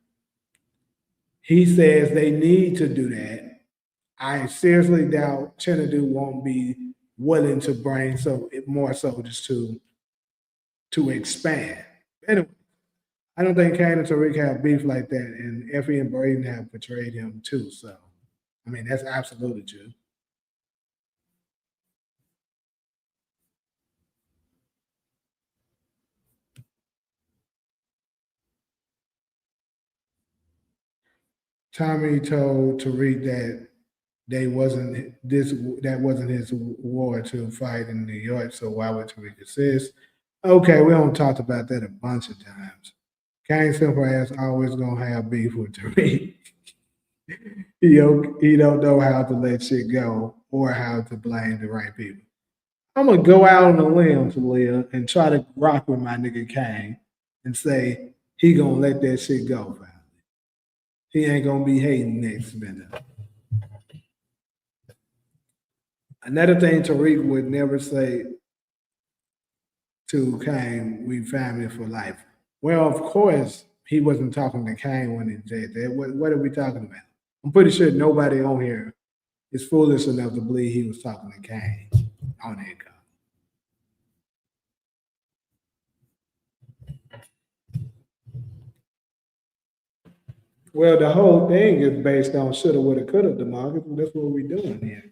he says they need to do that, I seriously doubt Chinadu won't be willing to bring more soldiers to expand. Anyway, I don't think Kane and Tariq have beef like that, and Effie and Braden have betrayed him too. So, I mean, that's absolutely true. Tommy told Tariq that that wasn't his war to fight in New York, so why would Tariq assist? Okay, we don't talked about that a bunch of times. Kane simple ass always gonna have beef with Tariq. He don't know how to let shit go or how to blame the right people. I'm gonna go out on a limb, Talia, and try to rock with my nigga Kane and say he gonna let that shit go, fam. He ain't gonna be hating next minute. Another thing Tariq would never say to Kane, we family for life. Well, of course, he wasn't talking to Kane when he said that. What are we talking about? I'm pretty sure nobody on here is foolish enough to believe he was talking to Kane on that call. Well, the whole thing is based on shoulda, woulda, coulda, democracy. That's what we're doing here.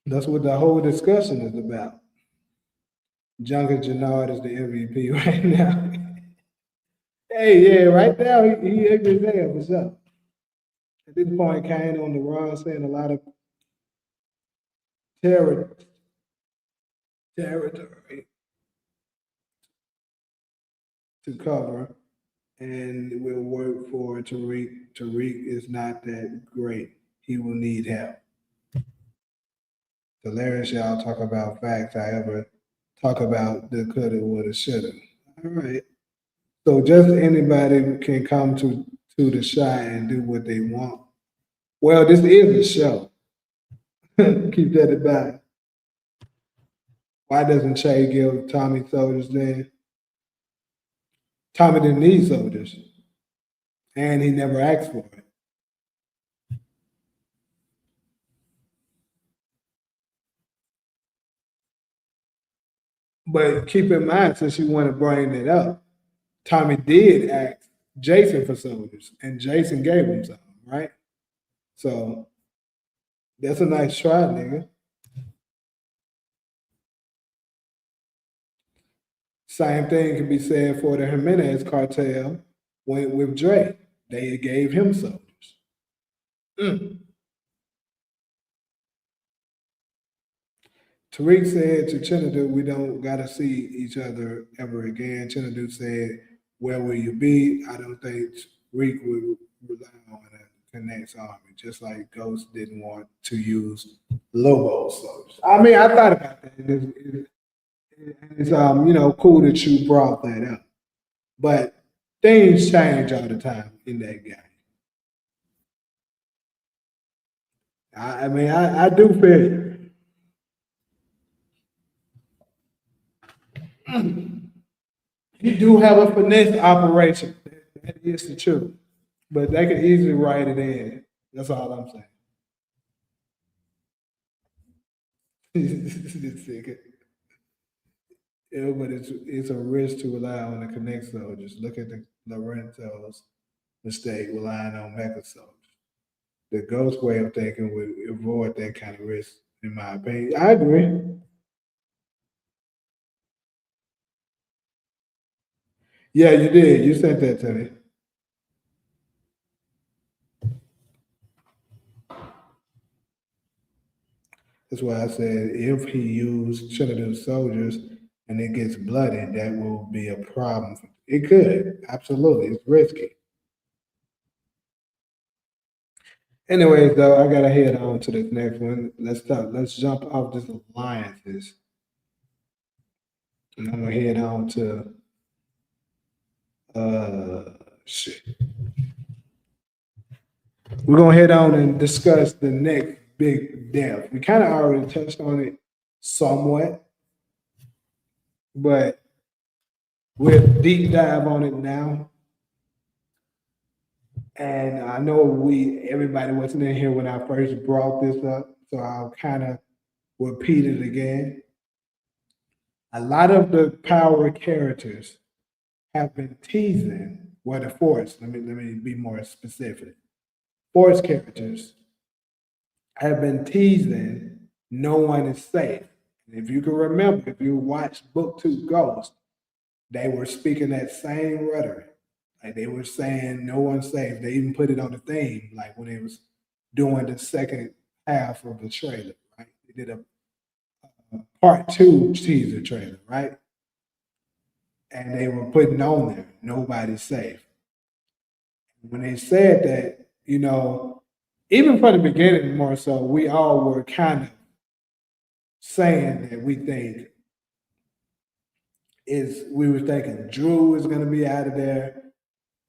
That's what the whole discussion is about. Junker Jannard is the MVP right now. Hey, yeah, right now he angry there for sure. At this point, Kane on the run, saying a lot of terror, territory to cover, and it will work for Tariq. Tariq is not that great. He will need help. Hilarious, y'all talk about facts. However, talk about the coulda, woulda, shoulda. All right. So just anybody can come to the shot and do what they want. Well, this is a show. Keep that in mind. Why doesn't Che give Tommy soldiers then? Tommy didn't need soldiers, and he never asked for it. But keep in mind, since you want to bring it up, Tommy did ask Jason for soldiers, and Jason gave him some, right? So that's a nice try, nigga. Same thing can be said for the Jimenez cartel with Dre. They gave him soldiers. Mm. Tariq said to Chinadu, we don't got to see each other ever again. Chinadu said, where will you be? I don't think Tariq would rely on a Connect's army, just like Ghost didn't want to use Lobo's soldiers. I mean, I thought about that. It's cool that you brought that up. But things change all the time in that game. I mean, I do feel you do have a finesse operation. That is the truth. But they could easily write it in. That's all I'm saying. This nigga. Yeah, but it's a risk to rely on the Connect soldiers. Look at the Lorenzo's mistake relying on Mecha soldiers. The Ghost way of thinking would avoid that kind of risk, in my opinion. I agree. Yeah, you did. You sent that to me. That's why I said if he used Trinidad soldiers and it gets bloody, that will be a problem. It could, absolutely. It's risky. Anyways, though, I gotta head on to this next one. Let's talk. Let's jump off this alliances, and I'm gonna head on to shit. We're gonna head on and discuss the next big death. We kind of already touched on it somewhat, but we'll deep dive on it now. And I know everybody wasn't in here when I first brought this up, so I'll kind of repeat it again. A lot of the power characters have been teasing, well, the Force, let me be more specific. Force characters have been teasing no one is safe. And if you can remember, if you watched Book Two Ghost, they were speaking that same rhetoric. Like they were saying no one's safe. They even put it on the theme, like when it was doing the second half of the trailer, right? They did a part two teaser trailer, right? And they were putting on there, nobody's safe. When they said that, even from the beginning more so, we all were kind of saying that we were thinking Drew is gonna be out of there.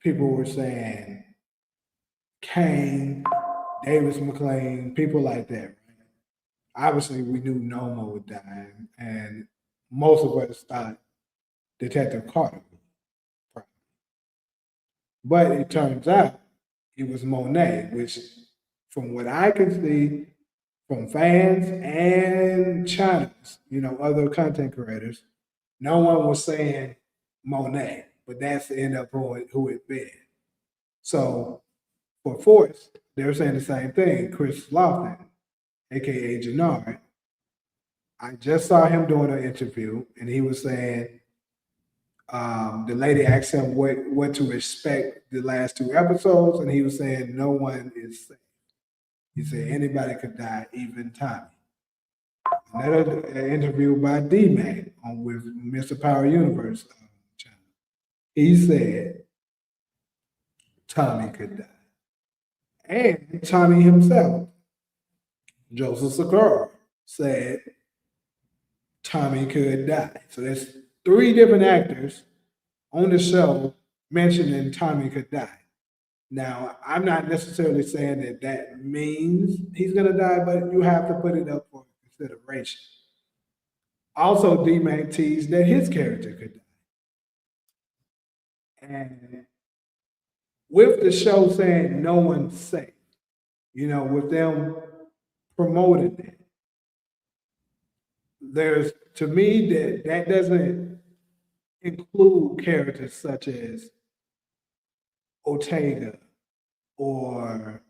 People were saying Kane, Davis McLean, people like that. Right? Obviously, we knew Noma would die, and most of us thought Detective Carter would. But it turns out it was Monet, which, from what I can see from fans and channels, other content creators, no one was saying Monet, but that's the end up who it been. So for Force, they were saying the same thing. Chris Lofton, aka Jannard, I just saw him doing an interview, and he was saying the lady asked him what to expect the last two episodes, and he was saying no one is safe. He said anybody could die, even Tommy. Another interview by D-Mac on with Mr. Power Universe channel. He said Tommy could die. And Tommy himself, Joseph Sakura, said Tommy could die. So there's three different actors on the show mentioning Tommy could die. Now, I'm not necessarily saying that means he's going to die, but you have to put it up for consideration. Also, D-Mac teased that his character could die. And with the show saying no one's safe, with them promoting it, there's, to me, that doesn't include characters such as Ortega or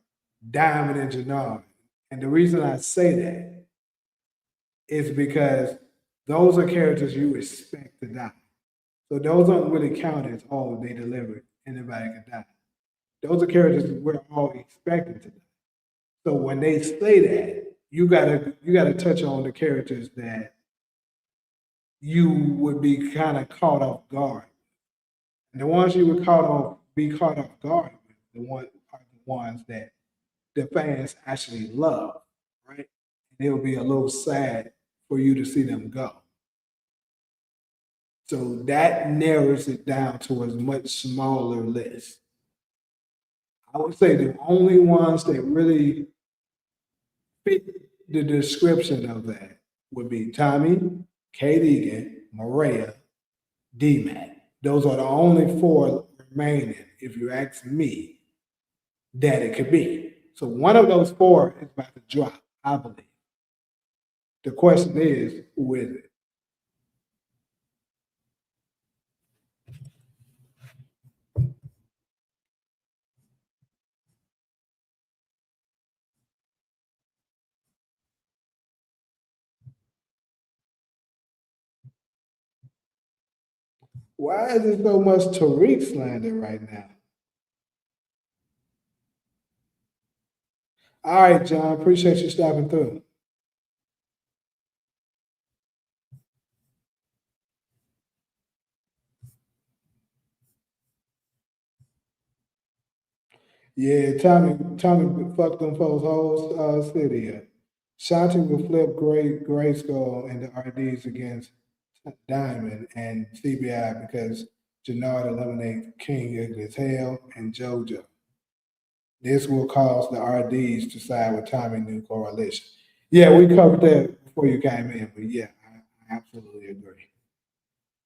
Diamond and Jannard. And the reason I say that is because those are characters you expect to die. So those don't really count as, oh, they delivered, anybody could die. Those are characters we're all expecting to die. So when they say that, you gotta touch on the characters that you would be kind of caught off guard. And the ones you would be caught off guard with, are the ones that the fans actually love, right? And it'll be a little sad for you to see them go. So that narrows it down to a much smaller list. I would say the only ones that really fit the description of that would be Tommy, Kate Egan, Maria, D-Mac. Those are the only four remaining, if you ask me, that it could be. So one of those four is about to drop, I believe. The question is, who is it? Why is there so much Tariq slander right now? All right, John, appreciate you stopping through. Yeah, Tommy fucked them folks whole city up. Shanti will flip Grayskull and the RDs against Diamond and CBI because Jannard eliminates King Ugly as Hell and JoJo. This will cause the RDs to side with Tommy New Coalition. Yeah, we covered that before you came in, but yeah, I absolutely agree.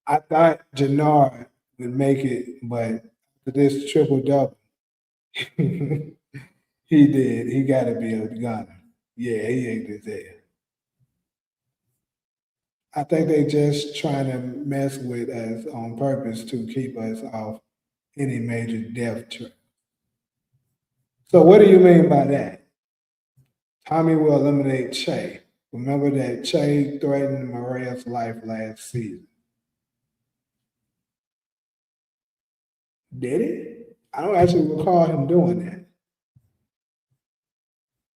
I thought Jannard would make it, but for this triple double, he did. He got to be a gunner. Yeah, he ate his head. I think they just trying to mess with us on purpose to keep us off any major death trip. So what do you mean by that? Tommy will eliminate Che. Remember that Che threatened Maria's life last season. Did it? I don't actually recall him doing that.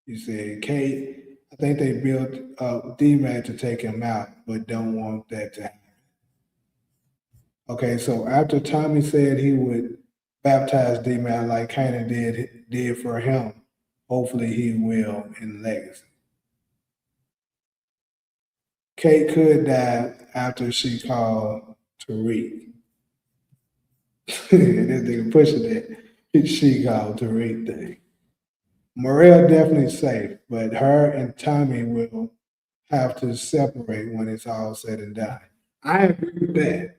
You said, Kate, I think they built up D-Man to take him out, but don't want that to happen. Okay, so after Tommy said he would baptize D-Man like Canaan did for him, hopefully he will in legacy. Kate could die after she called Tariq. This nigga pushing that she called Tariq thing. Morel definitely safe, but her and Tommy will have to separate when it's all said and done. I agree with that.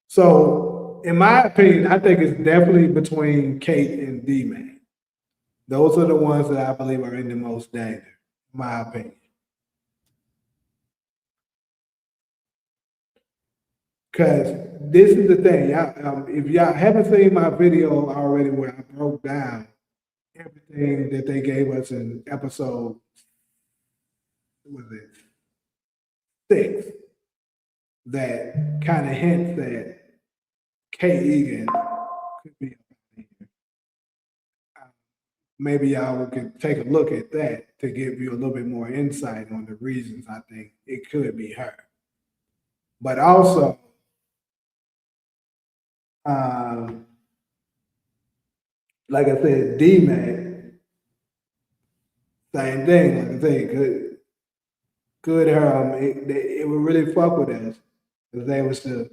So, in my opinion, I think it's definitely between Kate and D-Man. Those are the ones that I believe are in the most danger, in my opinion. Because this is the thing, if y'all haven't seen my video already where I broke down everything that they gave us in episode, what was it, 6, that kind of hints that Kate Egan could be. Maybe y'all could take a look at that to give you a little bit more insight on the reasons I think it could be her. But also, um, like I said, D-Man, same thing. Like I said, could her, it would really fuck with us if they was to,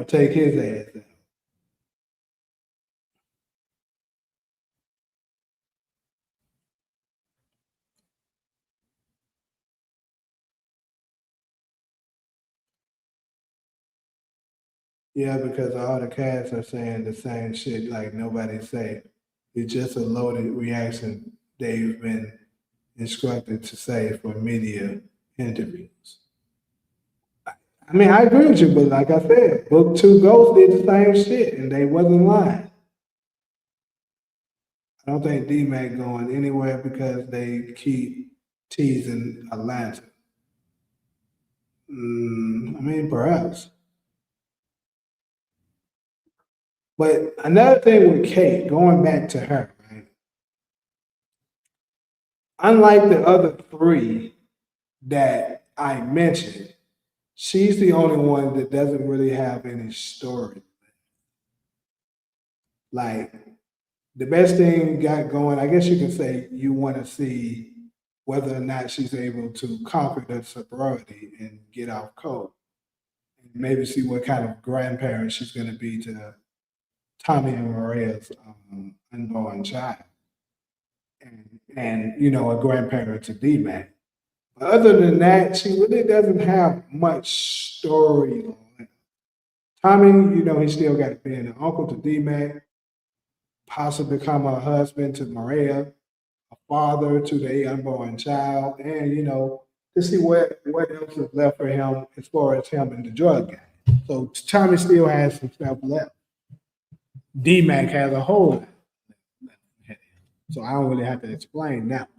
take his ass out. Yeah, because all the cats are saying the same shit like nobody's safe. It's just a loaded reaction they've been instructed to say for media interviews. I mean, I agree with you, but like I said, Book Two Ghosts did the same shit, and they wasn't lying. I don't think D-Mac going anywhere because they keep teasing Atlanta. I mean, perhaps. But another thing with Kate, going back to her, right? Unlike the other three that I mentioned, she's the only one that doesn't really have any story. Like the best thing got going, I guess you can say you want to see whether or not she's able to conquer the sobriety and get off cold. And maybe see what kind of grandparent she's going to be to Tommy and Maria's unborn child. And a grandparent to D-Mac. But other than that, she really doesn't have much story. Tommy, he still got to be an uncle to D-Mac, possibly become a husband to Maria, a father to the unborn child, and to see what else is left for him as far as him in the drug game. So Tommy still has some stuff left. D-Mac has a whole lot left. So I don't really have to explain that.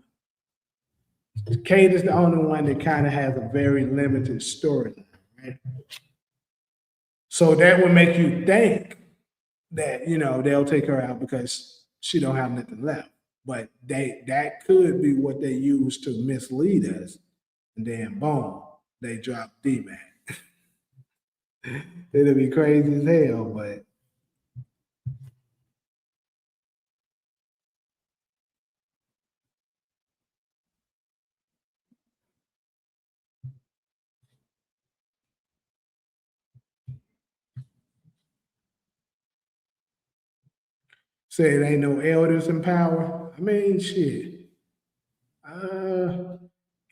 Kate is the only one that kind of has a very limited storyline, right? So that would make you think that they'll take her out because she don't have nothing left. But that could be what they use to mislead us, and then boom, they drop D-Mac. It'll be crazy as hell, but say it ain't no elders in power. I mean, shit. Uh,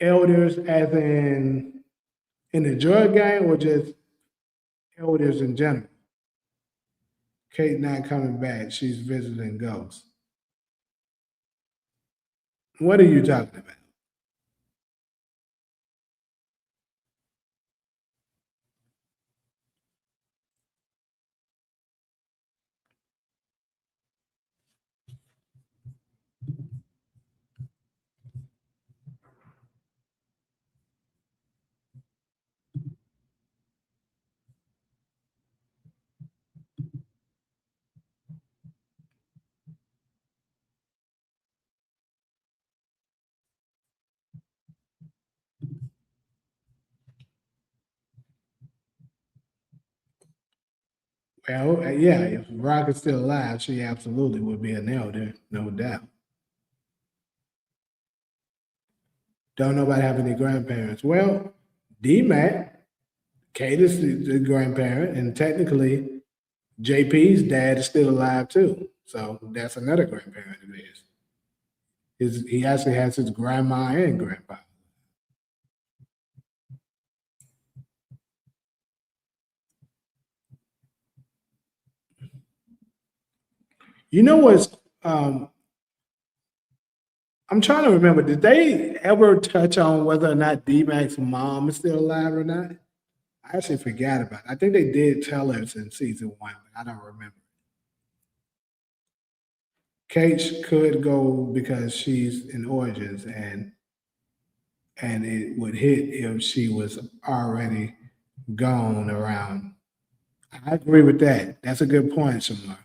Elders as in the drug game or just elders in general? Kate not coming back. She's visiting ghosts. What are you talking about? Well, yeah, if Rock is still alive, she absolutely would be an elder, no doubt. Don't nobody have any grandparents. Well, D-Mac, Kate is the grandparent, and technically JP's dad is still alive too. So that's another grandparent of his. He actually has his grandma and grandpa. You know what's I'm trying to remember, did they ever touch on whether or not D-Mac's mom is still alive or not? I actually forgot about it. I think they did tell us in season one, but I don't remember. Kate could go because she's in Origins, and it would hit if she was already gone around. I agree with that. That's a good point, Shamar.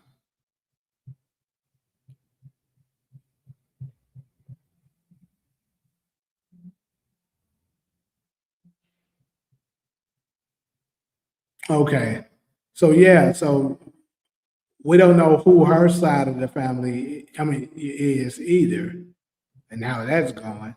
Okay. So yeah, so we don't know who her side of the family, I mean, is either, and how that's going.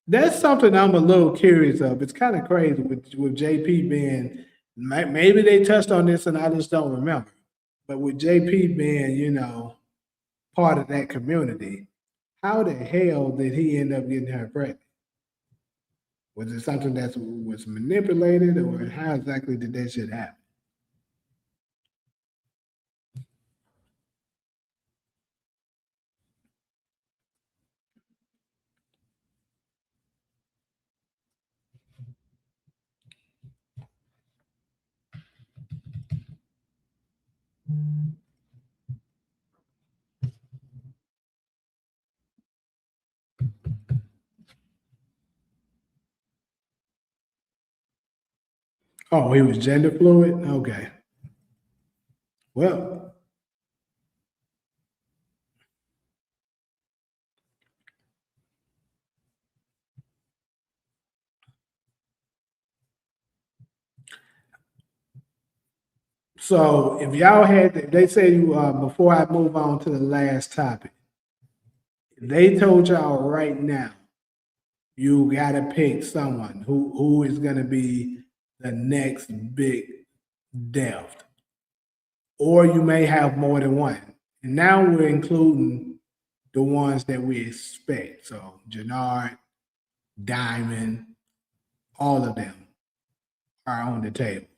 That's something I'm a little curious of. It's kind of crazy with JP being, maybe they touched on this and I just don't remember. But with JP being, part of that community, how the hell did he end up getting her pregnant? Was it something that was manipulated, or how exactly did that shit happen? Oh, he was gender fluid? Okay. Well, so if y'all had, they say you, before I move on to the last topic, if they told y'all right now, you gotta pick someone who is gonna be the next big death, or you may have more than one. And now we're including the ones that we expect. So Jannard, Diamond, all of them are on the table.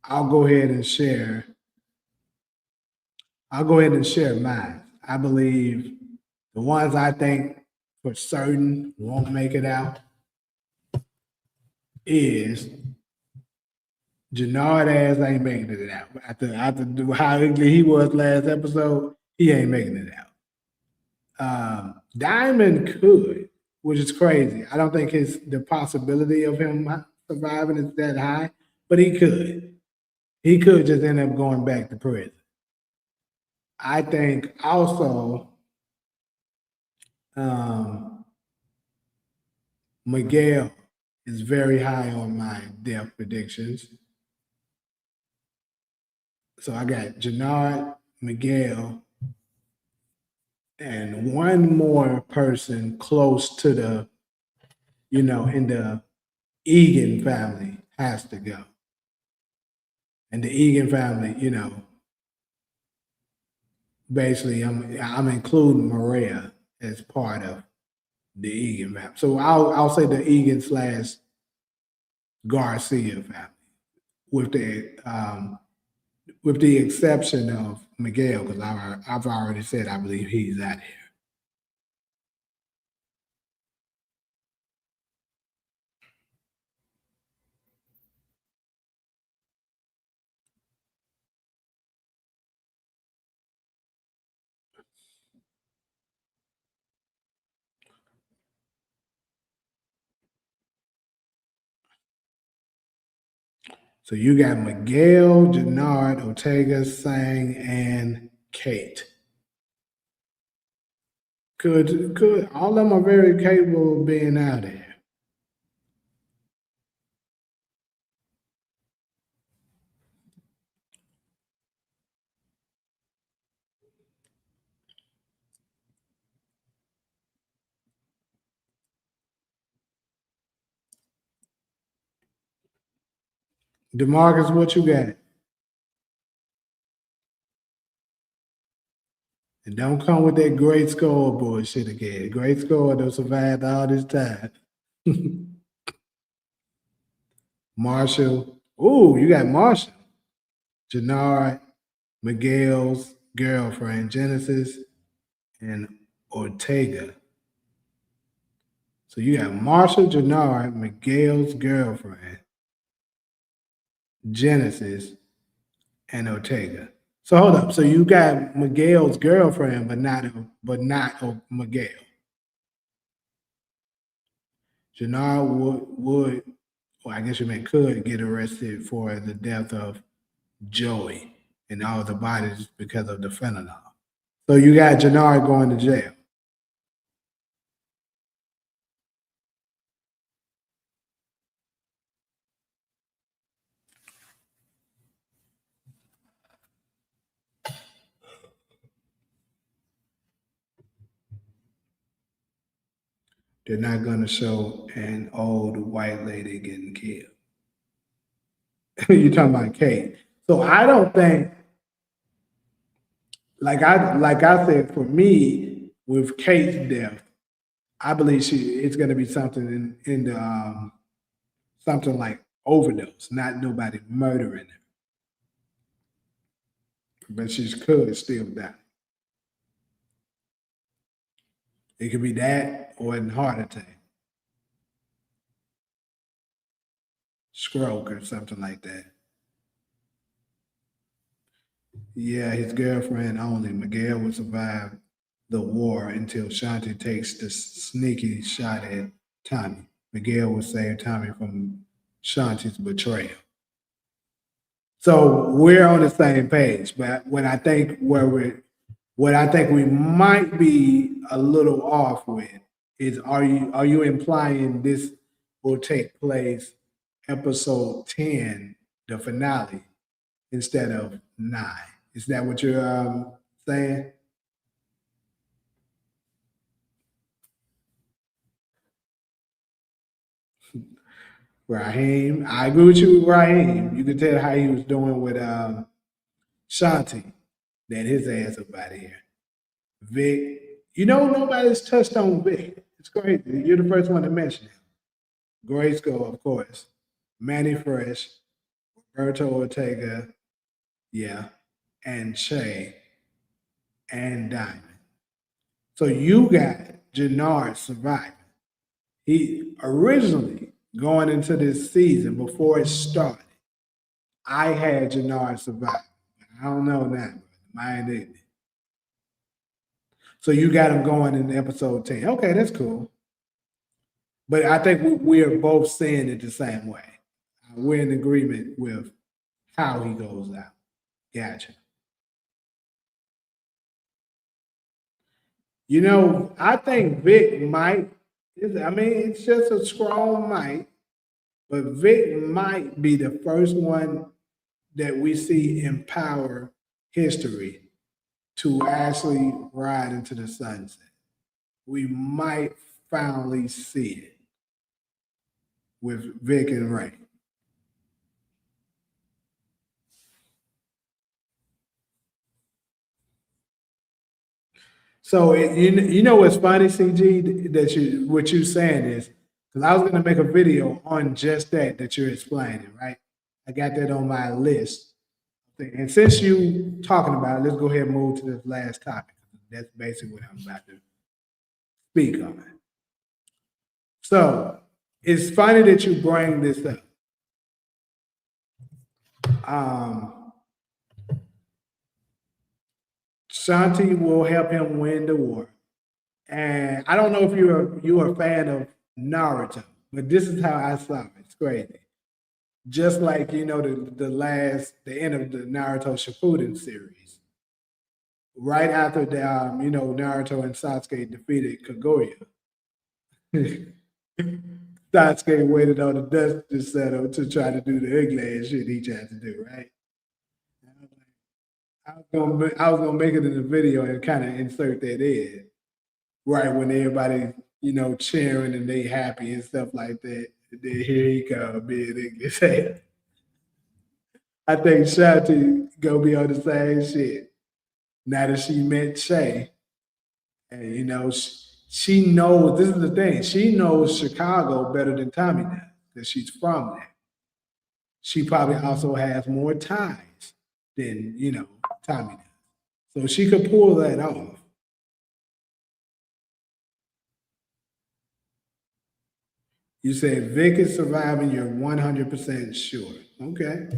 I'll go ahead and share. I'll go ahead and share mine. I believe the ones I think for certain won't make it out is Jannard ass ain't making it out. After how ugly he was last episode, he ain't making it out. Diamond could, which is crazy. I don't think the possibility of him surviving is that high, but he could. He could just end up going back to prison. I think also um, Miguel is very high on my death predictions. So I got Jannard, Miguel, and one more person close to in the Egan family has to go. And the Egan family, basically I'm including Maria as part of the Egan family. So I'll say the Egan slash Garcia family with the exception of Miguel, because I've already said I believe he's out here. So you got Miguel, Jannard, Ortega, Sang, and Kate. Good. All of them are very capable of being out there. DeMarcus, what you got? And don't come with that great score bullshit again. Great score that survived all this time. Marshall. Ooh, you got Marshall. Jannard, Miguel's girlfriend, Genesis, and Ortega. So you got Marshall, Jannard, Miguel's girlfriend, Genesis, and Ortega. So hold up. So you got Miguel's girlfriend, but not Miguel. Jannard would, well, I guess you meant could get arrested for the death of Joey and all the bodies because of the fentanyl. So you got Jannard going to jail. They're not going to show an old white lady getting killed. You're talking about Kate. So I don't think, like I said, for me, with Kate's death, I believe it's going to be something in the something like overdose, not nobody murdering her. But she could still die. It could be that or a heart attack, stroke, or something like that. Yeah, his girlfriend only. Miguel will survive the war until Shanti takes the sneaky shot at Tommy. Miguel will save Tommy from Shanti's betrayal. So we're on the same page, but what I think we might be a little off with is are you implying this will take place episode 10, the finale, instead of 9? Is that what you're saying? Raheem, I agree with you with Raheem. You can tell how he was doing with Shanti, that his ass up out of here. Vic, nobody's touched on Vic. It's crazy. You're the first one to mention him. Great score, of course. Manny Fresh, Roberto Ortega, yeah, and Shay, and Diamond. So you got Jannard surviving. He originally going into this season before it started, I had Jannard survive. I don't know now. Mine didn't. So you got him going in episode 10. Okay, that's cool. But I think we are both seeing it the same way. We're in agreement with how he goes out. Gotcha. I think Vic might. It's just a strong might, but Vic might be the first one that we see empower history to actually ride into the sunset. We might finally see it with Vic and Ray. So what's funny, CG, that what you saying is because I was going to make a video on just that you're explaining, right? I got that on my list. And since you talking about it, let's go ahead and move to this last topic. That's basically what I'm about to speak on. So it's funny that you bring this up. Shanti will help him win the war. And I don't know if you're a fan of Naruto, but this is how I saw it. It's crazy. Just like the end of the Naruto Shippuden series, right after Naruto and Sasuke defeated Kaguya, Sasuke waited on the dust to settle to try to do the ugly ass shit he tried to do, right? I was gonna make it in the video and kind of insert that in, right when everybody cheering and they happy and stuff like that. And then here he come being English. I think Shanti gonna be on the same shit now that she met Shay, and she knows. This is the thing. She knows Chicago better than Tommy does because she's from there. She probably also has more ties than Tommy does, so she could pull that off. You said Vic is surviving. You're 100% sure. Okay.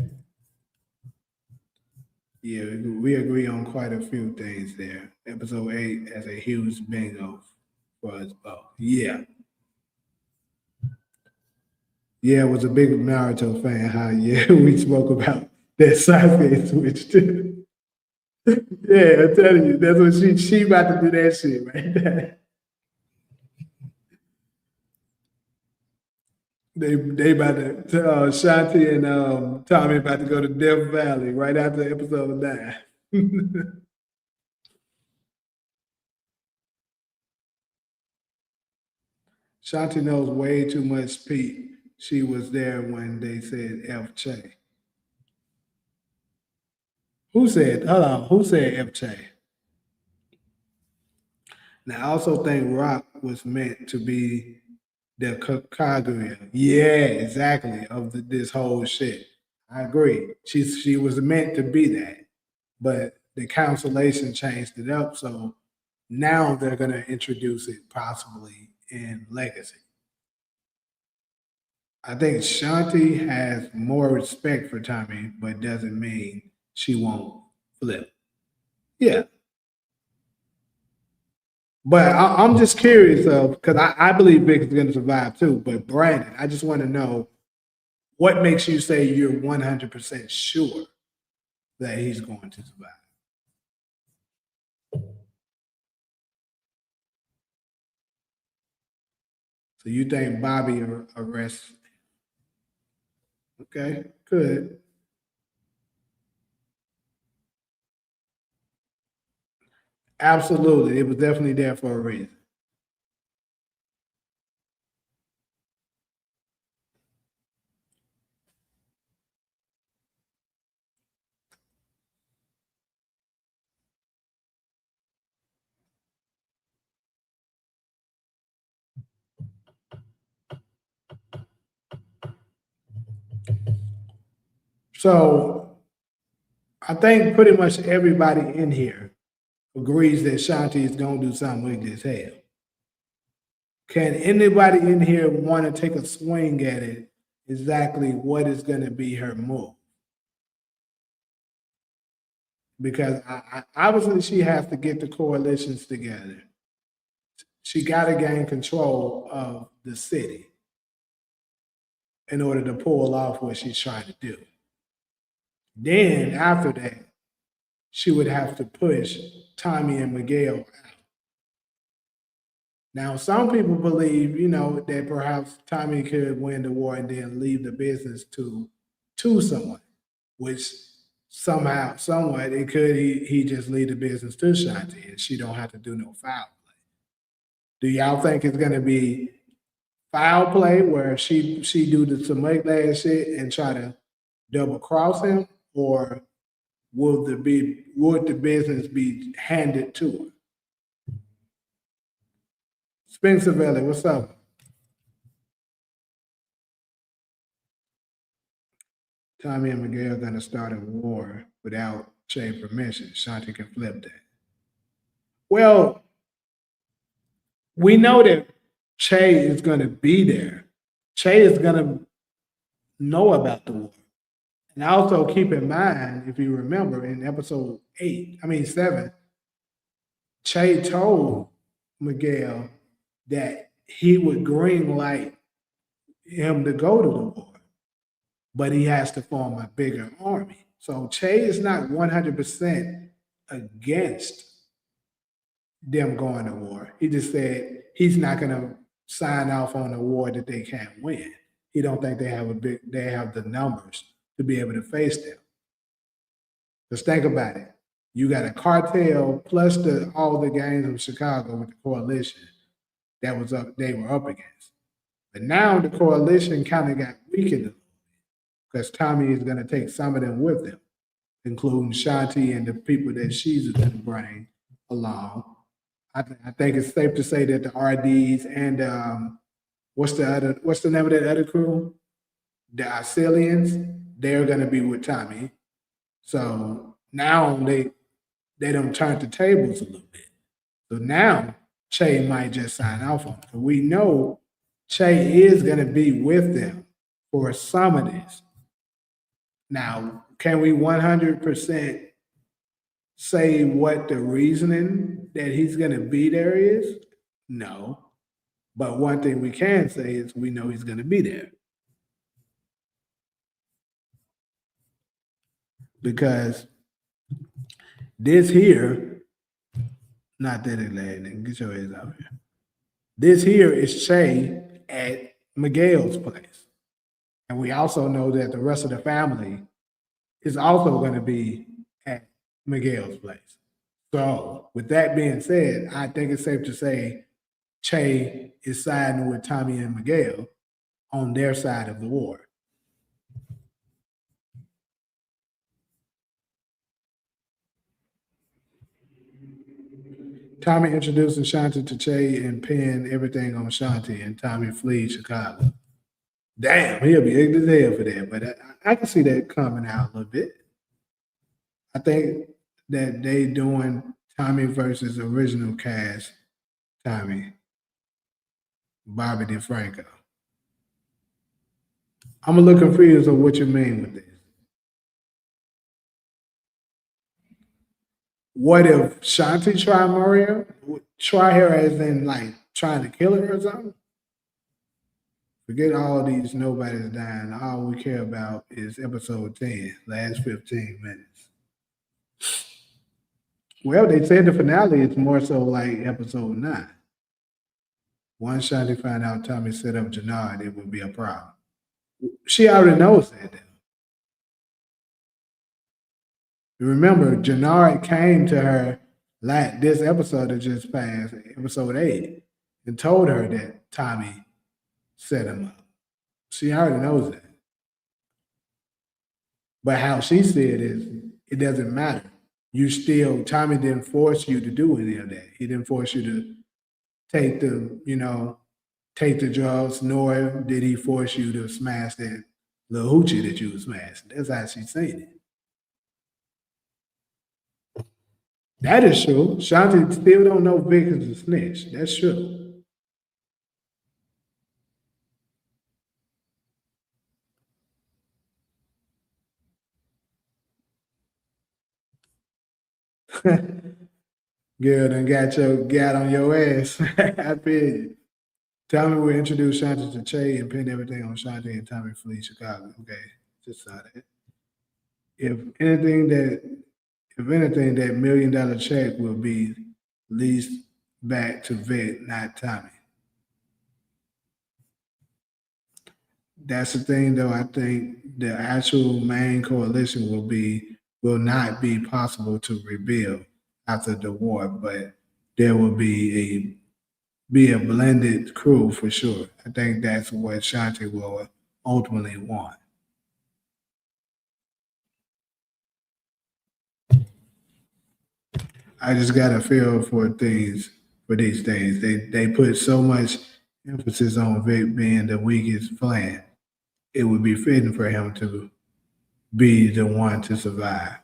Yeah, we agree on quite a few things there. Episode 8 has a huge bingo for us both. Yeah. Yeah, was a big Naruto fan. How we spoke about that Sasuke switch too. Yeah, I'm telling you, that's what she about to do that shit right there. They about to Shanti and Tommy about to go to Death Valley right after episode 9. Shanti knows way too much Pete. She was there when they said F Che. Who said, hold on, who said F Che? Now, I also think Rock was meant to be the Kaguya. Yeah, exactly, of this whole shit. I agree. She was meant to be that. But the cancellation changed it up. So now they're going to introduce it possibly in Legacy. I think Shanti has more respect for Tommy, but doesn't mean she won't flip. Yeah. But I'm just curious of because I believe Vic is going to survive too. But Brandon, I just want to know what makes you say you're 100% sure that he's going to survive. So you think Bobby arrests? Okay, good. Absolutely, it was definitely there for a reason. So I think pretty much everybody in here agrees that Shanti is going to do something wicked as hell. Can anybody in here want to take a swing at it? Exactly what is going to be her move? Because obviously she has to get the coalitions together. She got to gain control of the city in order to pull off what she's trying to do. Then after that, she would have to push Tommy and Miguel out. Now, some people believe, that perhaps Tommy could win the war and then leave the business to someone, which somehow, somewhat, it could he just leave the business to Shanti and she don't have to do no foul play. Do y'all think it's gonna be foul play where she do some last shit and try to double cross him, or would the business be handed to her? Spencer Valley, what's up? Tommy and Miguel gonna start a war without Che permission. Shanti can flip that. Well, we know that Che is gonna be there. Che is gonna know about the war. And also keep in mind, if you remember in episode 7, Che told Miguel that he would green light him to go to the war. but he has to form a bigger army. So Che is not 100% against them going to war. He just said he's not going to sign off on a war that they can't win. He don't think they have the numbers to be able to face them. Just think about it. You got a cartel plus all the gangs of Chicago with the coalition they were up against. But now the coalition kind of got weakened because Tommy is going to take some of them with him, including Shanti and the people that she's going to bring along. I think it's safe to say that the RDs and what's the name of that other crew? The Auxilians, they're going to be with Tommy. So now they don't turn the tables a little bit. So now Che might just sign off on it. We know Che is going to be with them for some of this. Now, can we 100% say what the reasoning that he's going to be there is? No. But one thing we can say is we know he's going to be there. Because this here, not that it landing, get your ass out here. This here is Che at Miguel's place. And we also know that the rest of the family is also going to be at Miguel's place. So with that being said, I think it's safe to say Che is siding with Tommy and Miguel on their side of the war. Tommy introducing Shanti to Che and pinning everything on Shanti, and Tommy flees Chicago. Damn, he'll be ignorant as hell for that, but I can see that coming out a little bit. I think that they doing Tommy versus original cast Tommy, Bobby DeFranco. I'm a little confused on what you mean with this. What if Shanti try Maria? Try her as in like trying to kill her or something? Forget all these nobody's dying. All we care about is episode 10, last 15 minutes. Well, they said the finale is more so like episode 9. Once Shanti find out Tommy set up Jannard, it would be a problem. She already knows that. You remember, Jannard came to her like this episode that just passed, episode 8, and told her that Tommy set him up. She already knows that. But how she said is, it doesn't matter. Tommy didn't force you to do any of that. He didn't force you to take the drugs, nor did he force you to smash that little hoochie that you was smashing. That's how she's saying it. That is true. Shanti still don't know Vic is a snitch. That's true. Girl done got on your ass. I feel you. Tommy will introduce Shanti to Che and pin everything on Shanti and Tommy flee Chicago. Okay, just saw that. If anything, that $1 million check will be leased back to Vic, not Tommy. That's the thing, though. I think the actual main coalition will not be possible to rebuild after the war, but there will be a blended crew for sure. I think that's what Shanti will ultimately want. I just got a feel for these things. They put so much emphasis on Vic being the weakest plan. It would be fitting for him to be the one to survive.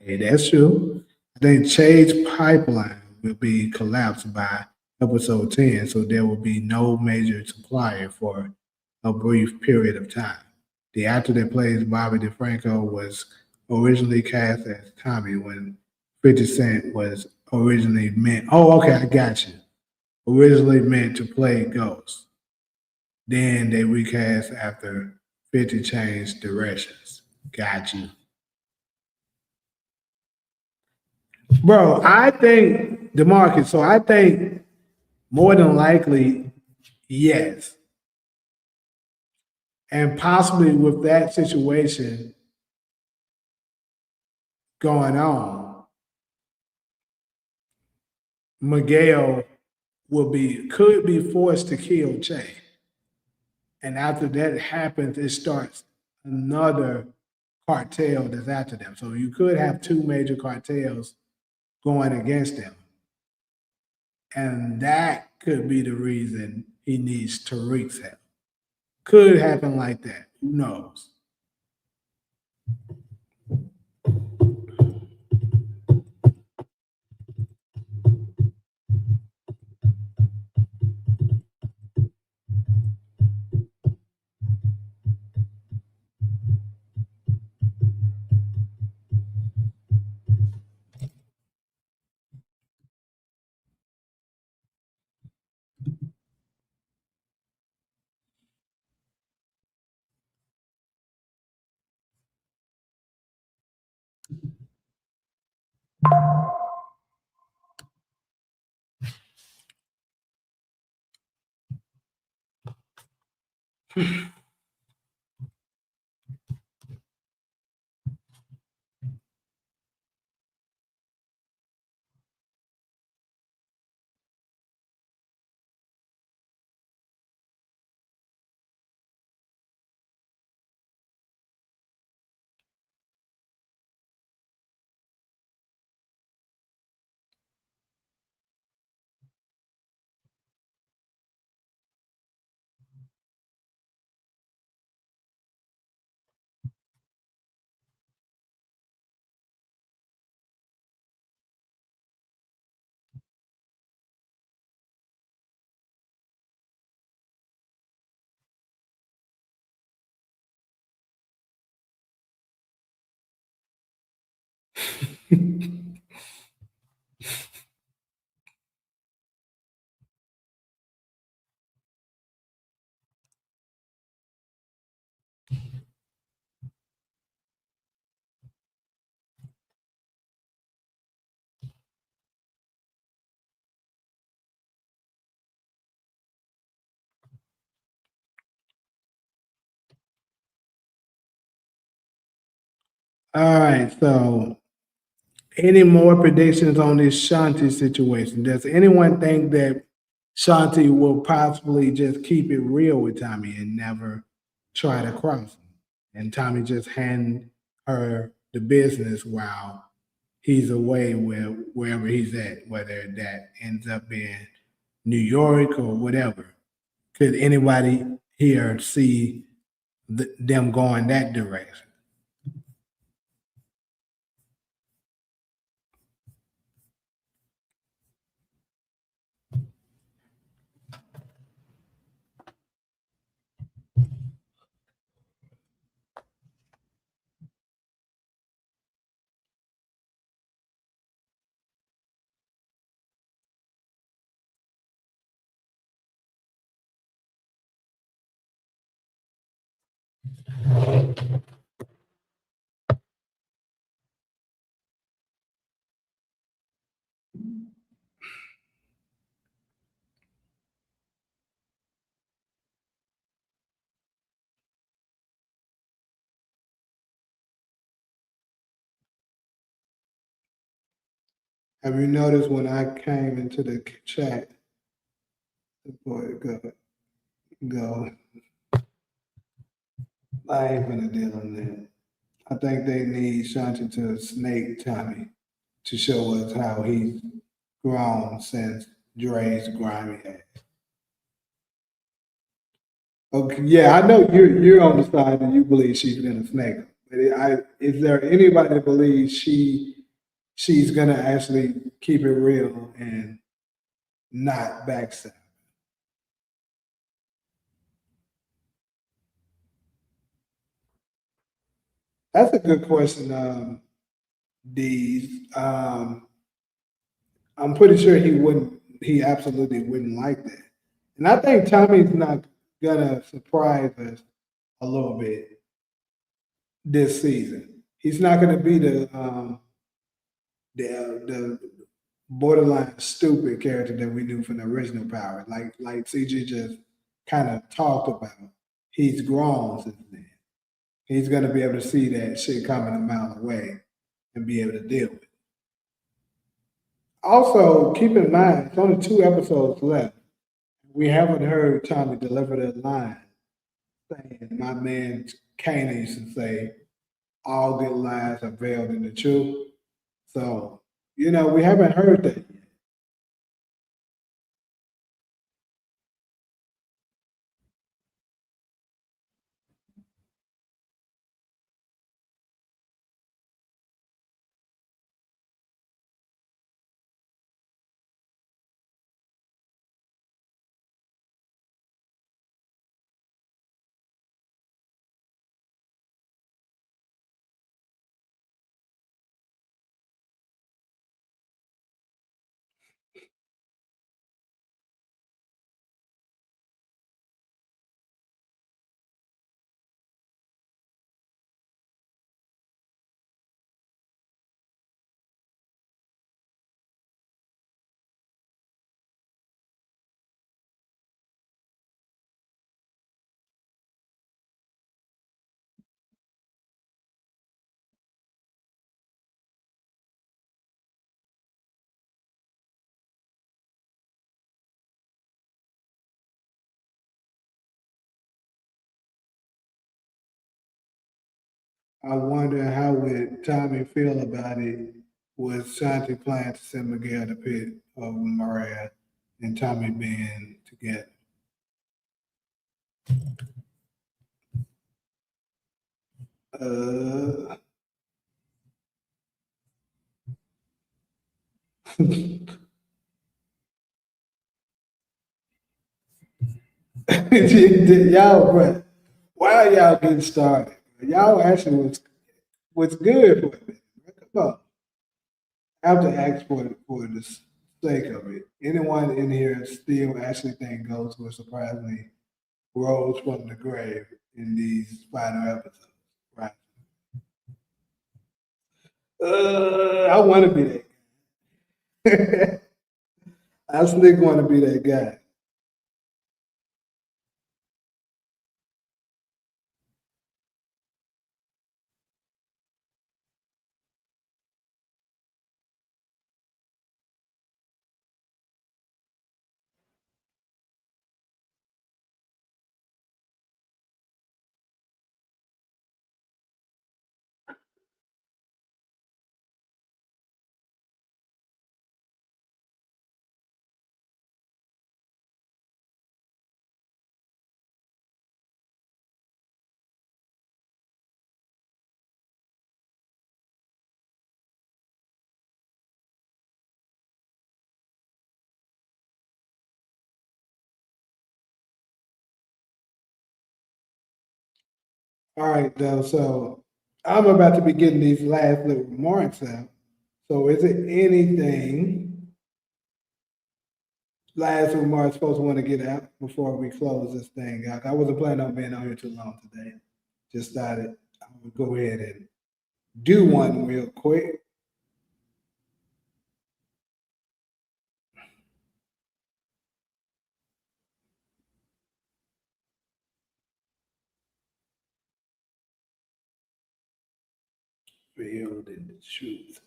Hey, that's true. I think Che's pipeline will be collapsed by episode 10, so there will be no major supplier for a brief period of time. The actor that plays Bobby DeFranco was originally cast as Tommy when 50 Cent was originally meant. Oh, okay, I got you. Originally meant to play Ghost. Then they recast after 50 change directions. Got you. Bro, I think, DeMarcus, so I think more than likely, yes. And possibly with that situation going on, Miguel could be forced to kill Che. And after that happens, it starts another cartel that's after them. So you could have two major cartels going against them. And that could be the reason he needs Tariq's help. Could happen like that. Who knows? All right, so any more predictions on this Shanti situation? Does anyone think that Shanti will possibly just keep it real with Tommy and never try to cross him? And Tommy just hand her the business while he's away wherever he's at, whether that ends up being New York or whatever. Could anybody here see them going that direction? Have you noticed when I came into the chat, boy, go, I ain't gonna deal on that. I think they need Shanti to snake Tommy to show us how he's grown since Dre's grimy ass. Okay, yeah, I know you're on the side that you believe she's gonna snake him. But is there anybody that believes she's gonna actually keep it real and not backstab? That's a good question, Dees. I'm pretty sure he absolutely wouldn't like that. And I think Tommy's not gonna surprise us a little bit this season. He's not going to be the borderline stupid character that we knew from the original Power. Like CG just kind of talked about. He's grown since then. He's going to be able to see that shit coming a mile away and be able to deal with it. Also, keep in mind, it's only 2 episodes left. We haven't heard Tommy deliver that line saying, my man Kane used to say, all good lies are veiled in the truth. So, we haven't heard that yet. I wonder how would Tommy feel about it with Shanti planning to send Miguel to pit of Maria and Tommy being together. Uh, y'all, bro, why are y'all getting started? Y'all actually was good for it. Come on. I have to ask for the sake of it. Anyone in here still actually think Ghost will surprisingly rose from the grave in these final episodes? Right. I want to be that. I slick want to be that guy. All right, though. So I'm about to be getting these last little remarks out. So is it anything last remarks folks want to get out before we close this thing out? I wasn't planning on being on here too long today. Just started. I'm gonna go ahead and do one real quick. Revealed in the truth.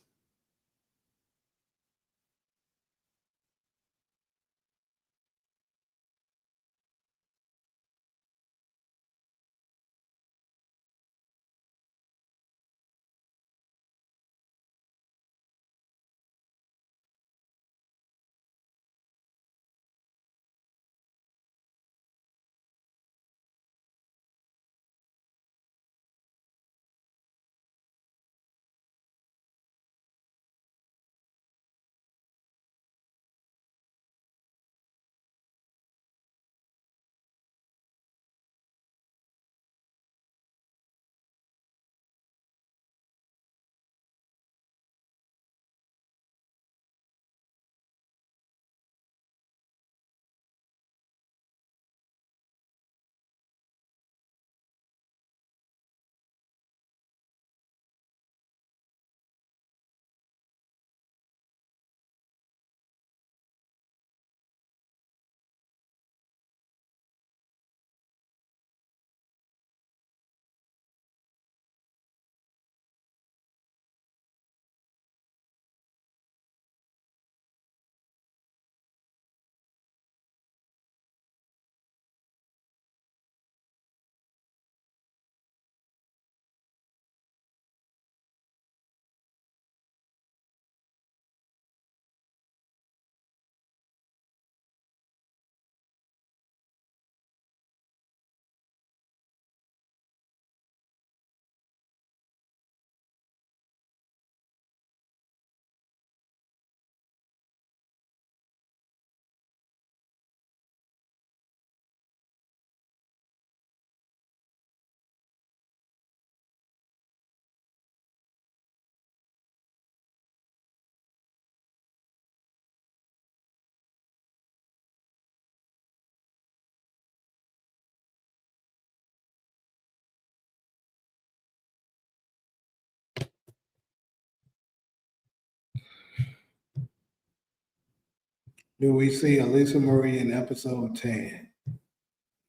do we see Elisa Marie in episode 10?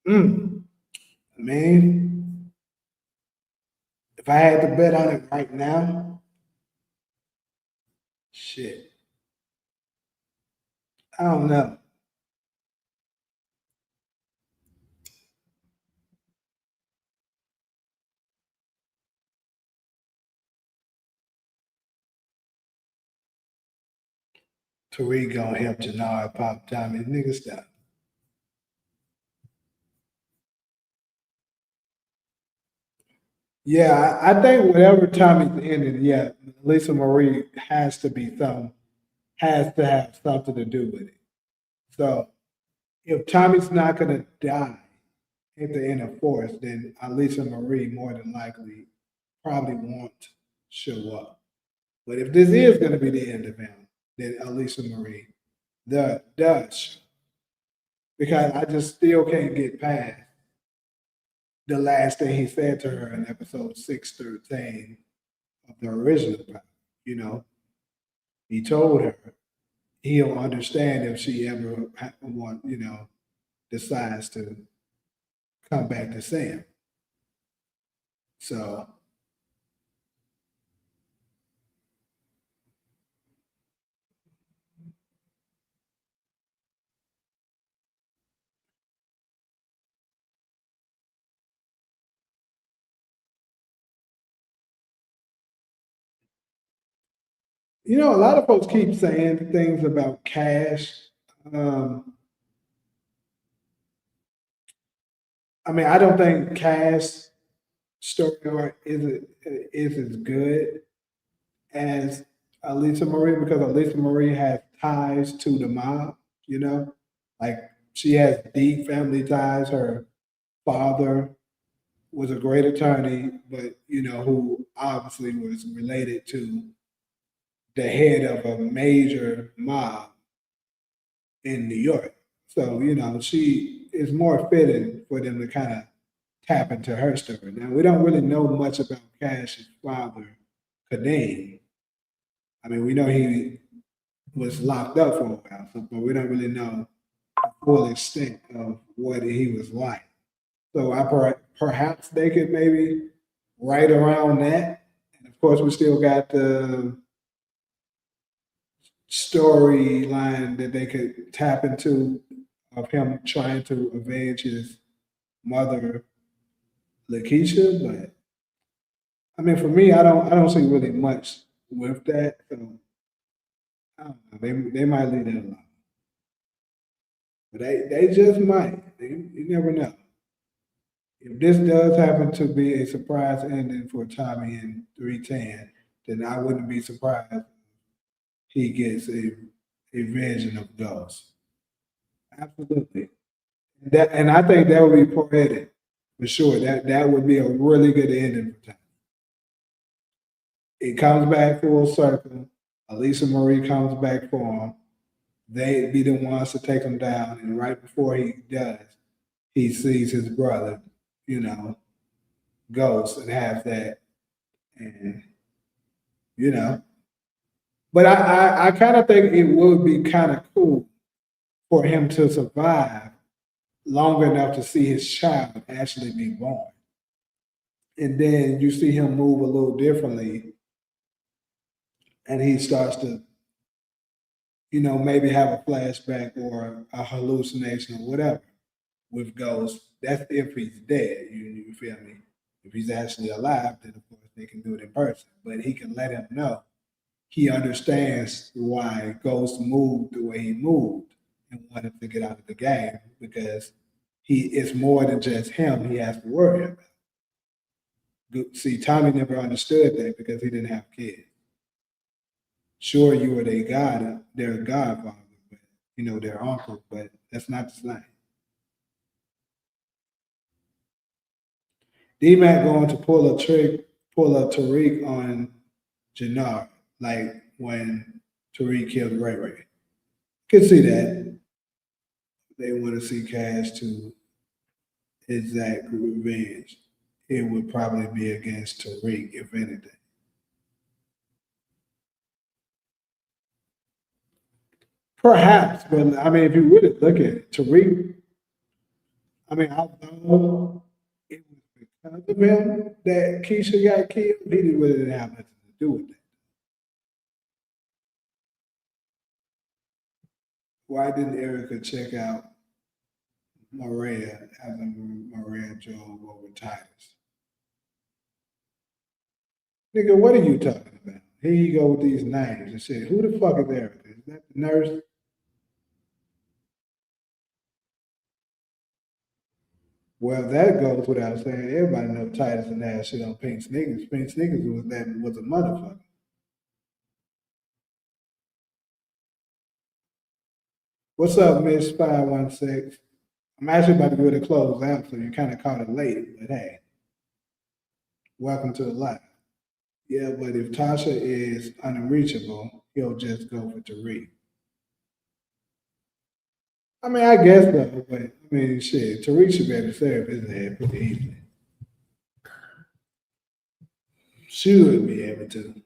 I mean, if I had to bet on it right now, shit, I don't know. Tariq gonna help Janard pop Tommy. Nigga, stop. Yeah, I think whatever Tommy's ended, yeah, Lisa Marie has to have something to do with it. So if Tommy's not gonna die at the end of Force, then Lisa Marie more than likely probably won't show up. But if this is gonna be the end of him, then Elisa Marie does, because I just still can't get past the last thing he said to her in episode 613 of the original pilot. You know, he told her he'll understand if she ever decides to come back to Sam. So, a lot of folks keep saying things about Cash. Um, I mean, I don't think Cash story arc is as good as Alisa Marie, because Alisa Marie has ties to the mob, like she has deep family ties. Her father was a great attorney, but who obviously was related to the head of a major mob in New York. So, she is more fitting for them to kind of tap into her story. Now, we don't really know much about Cash's father, Kadeem. I mean, we know he was locked up for a while, but we don't really know the full extent of what he was like. So perhaps they could maybe write around that. And of course, we still got the storyline that they could tap into of him trying to avenge his mother, Lakeisha. But I mean, for me, I don't see really much with that. So I don't know. They might leave that alone, but they just might. You never know. If this does happen to be a surprise ending for Tommy in 310, then I wouldn't be surprised he gets a vision of Ghost. Absolutely. And I think that would be poetic for sure. That would be a really good ending for Tommy. It comes back full circle. Elisa Marie comes back for him. They be the ones to take him down, and right before he does, he sees his brother, you know, Ghost, and have that, and you know. But I kind of think it would be kind of cool for him to survive long enough to see his child actually be born. And then you see him move a little differently, and he starts to, maybe have a flashback or a hallucination or whatever with Ghost. That's if he's dead. You feel me? If he's actually alive, then of course they can do it in person. But he can let him know he understands why Ghost moved the way he moved and wanted to get out of the game, because it's more than just him he has to worry about. See, Tommy never understood that because he didn't have kids. Sure, you were their godfather, but their uncle, but that's not the same. D-Mac going to pull a Tariq on Jannar, like when Tariq killed Ray Ray. Could see that. They want to see Cash to exact revenge. It would probably be against Tariq, if anything. Perhaps, but I mean, if you really look at it, Tariq, I mean, although it was because of him that Keisha got killed, he didn't really have nothing to do with it. Why didn't Erica check out Maria after Maria drove over Titus? Nigga, what are you talking about? Here you go with these names and shit. Who the fuck is Erica? Is that the nurse? Well, that goes without saying. Everybody knows Titus and that shit on Pink Sneakers. Pink Sneakers was a motherfucker. What's up, Miss 516? I'm actually about to go to close out, so you kind of caught it late. But hey, welcome to the live. Yeah, but if Tasha is unreachable, he'll just go for Tariq. I mean, I guess so, but I mean, shit, Tariq should be able to serve his head pretty easily. Should be able to.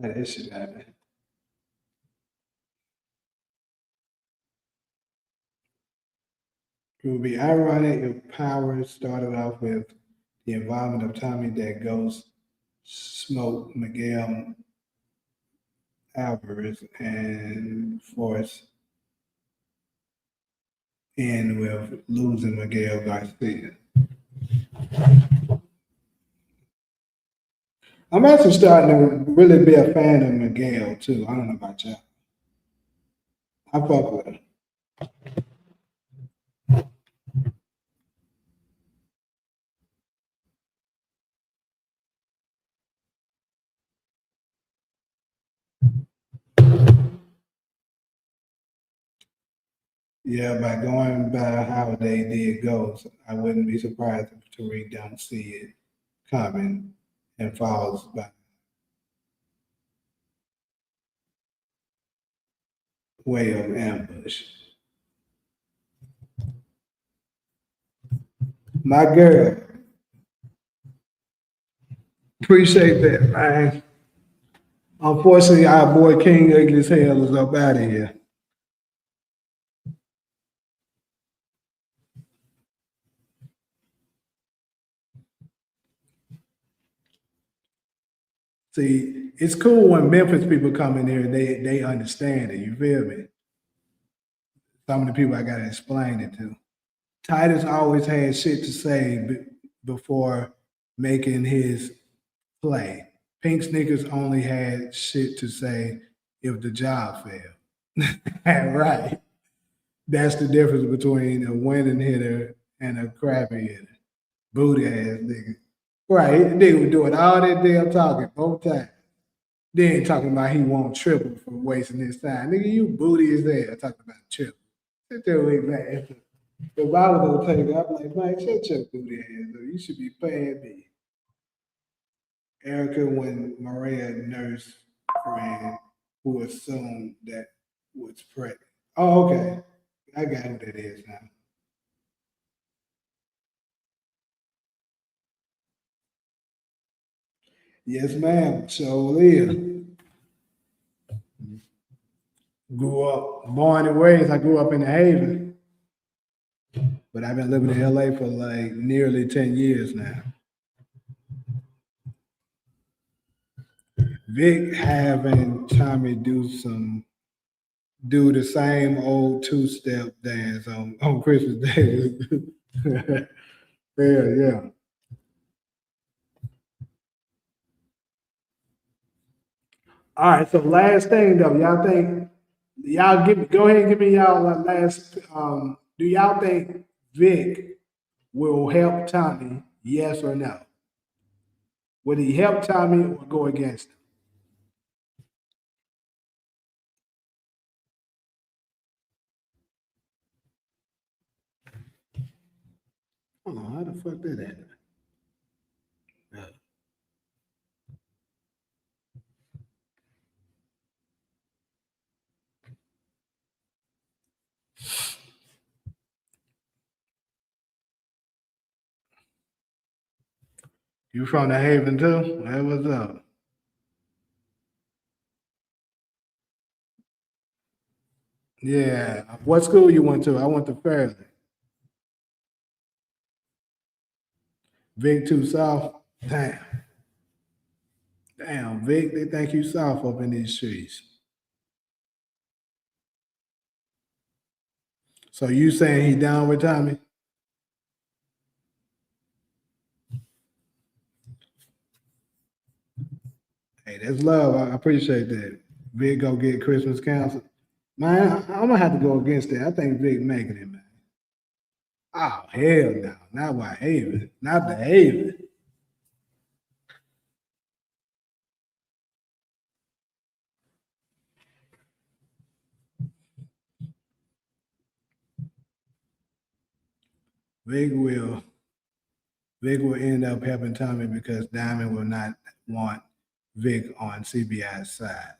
That should happen. It would be ironic if Power started off with the involvement of Tommy that Ghost smoked Miguel Alvarez and Force in with losing Miguel Garcia. I'm actually starting to really be a fan of Miguel too. I don't know about y'all. I fuck with him. Yeah, by going by how they did Ghost, I wouldn't be surprised if Tariq don't see it coming and falls by way of ambush. My girl, appreciate that, man. Unfortunately, our boy King Ugly as Hell is up out of here. See, it's cool when Memphis people come in here and they understand it. You feel me? Some of the people I gotta explain it to. Titus always had shit to say before making his play. Pink Sneakers only had shit to say if the job failed. Right. That's the difference between a winning hitter and a crappy hitter. Booty ass nigga. Right. Nigga was doing all that damn talking both times. Then talking about he won't triple for wasting his time. Nigga, you booty as hell talking about triple. Sit there with man. If I was gonna take it, I'm like, man, shut your booty ass up. You should be paying me. Erica when Maria nurse friend who assumed that was pregnant. Oh, okay. I got who that is now. Yes, ma'am. So Leah grew up, born and raised. I grew up in the Haven, but I've been living in LA for like nearly 10 years now. Vic having Tommy do the same old two-step dance on Christmas Day. Yeah, yeah. All right, so last thing though, y'all think y'all go ahead and give me y'all last do y'all think Vic will help Tommy, yes or no? Would he help Tommy or go against him? Hold on, how the fuck did that? You from the Haven too? Hey, what's up? Yeah. What school you went to? I went to Fairleigh. Vic too South. Damn. Damn, Vic, they think you soft up in these streets. So you saying he down with Tommy? Hey, that's love. I appreciate that. Vic go get Christmas council. Man, I'm gonna have to go against that. I think Vic making it, man. Oh hell no, not why Haven, not the Haven. Vic will Vic will end up helping Tommy because Diamond will not want Vic on CBI's side.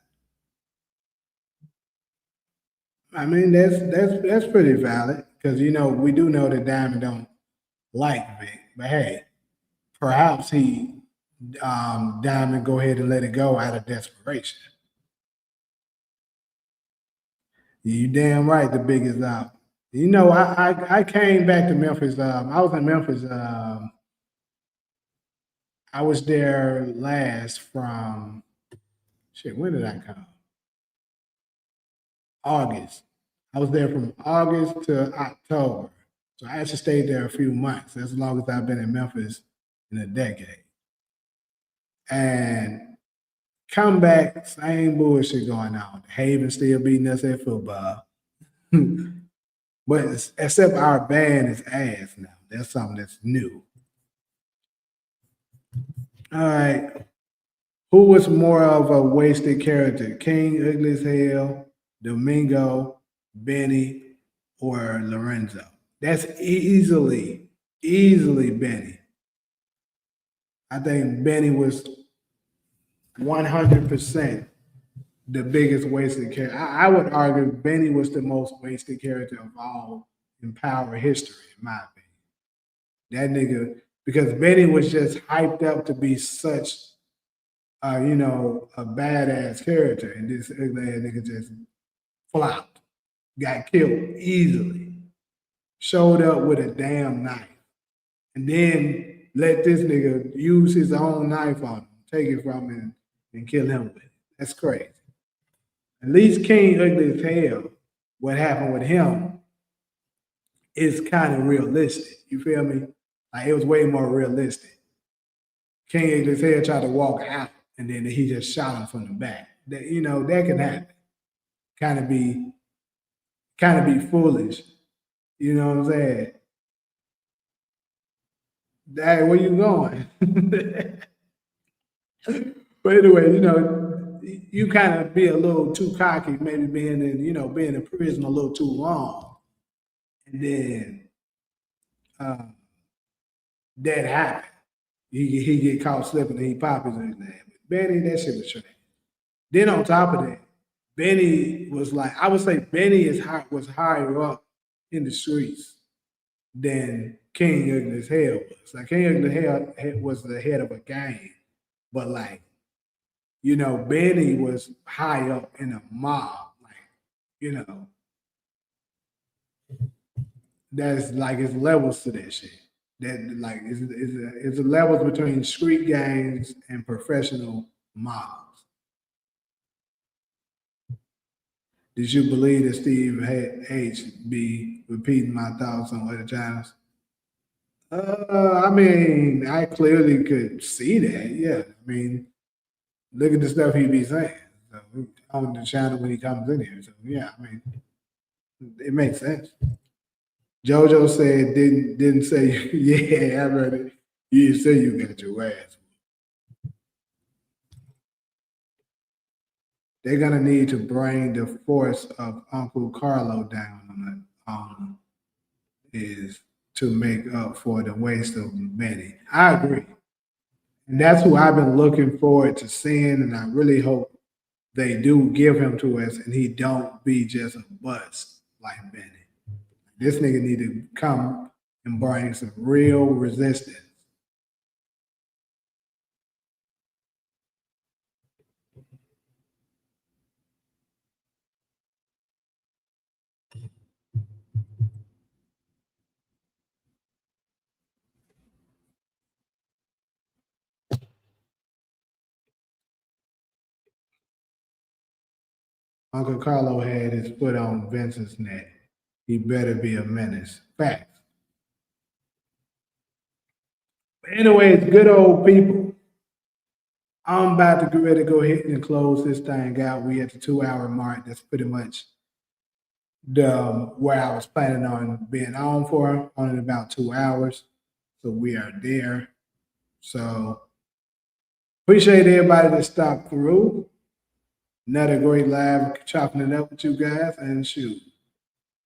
I mean, that's pretty valid because you know we do know that Diamond don't like Vic, but hey, perhaps he Diamond go ahead and let it go out of desperation. You damn right, the biggest out. You know, I came back to Memphis. I was in Memphis. I was there last from shit. When did I come? August. I was there from August to October. So I actually stayed there a few months. That's as long as I've been in Memphis in a decade. And come back, same bullshit going on. Haven still beating us at football. But except our band is ass now. That's something that's new. All right. Who was more of a wasted character? King, Ugly as Hell, Domingo, Benny, or Lorenzo? That's easily Benny. I think Benny was 100% the biggest wasted character. I would argue Benny was the most wasted character of all in Power history, in my opinion. That nigga, because Benny was just hyped up to be such, a badass character, and this ugly ass nigga just flopped, got killed easily, showed up with a damn knife, and then let this nigga use his own knife on him, take it from him, and kill him with it. That's crazy. At least King Ugly as Hell, what happened with him is kind of realistic. You feel me? Like it was way more realistic. King Ugly as Hell tried to walk out and then he just shot him from the back. That that can happen. Kind of be foolish. You know what I'm saying? Dad, where you going? But anyway, you kind of be a little too cocky, maybe being in prison a little too long, and then uh, that happened. He get caught slipping and he pop his name. Benny, that shit was trash. Then on top of that, Benny was like, I would say Benny was higher up in the streets than King Ugly as Hell was. Like King Ugly as Hell was the head of a gang, but like Benny was high up in a mob. Like, you know, that's like it's levels to that shit. That like it's a levels between street gangs and professional mobs. Did you believe that Steve H be repeating my thoughts on other channels? I mean, I clearly could see that. Yeah, I mean, look at the stuff he be saying so, on the channel when he comes in here. So yeah, I mean, it makes sense. JoJo said didn't say yeah, I read it. You didn't say you got your ass. They're gonna need to bring the force of Uncle Carlo down on his to make up for the waste of Benny. I agree. And that's who I've been looking forward to seeing, and I really hope they do give him to us and he don't be just a bust like Benny. This nigga need to come and bring some real resistance. Uncle Carlo had his foot on Vince's neck. He better be a menace. Facts. But anyways, good old people. I'm about to get ready to go ahead and close this thing out. We at the 2 hour mark. That's pretty much the where I was planning on being on for, on in about 2 hours. So we are there. So appreciate everybody that stopped through. Another great live chopping it up with you guys, and shoot.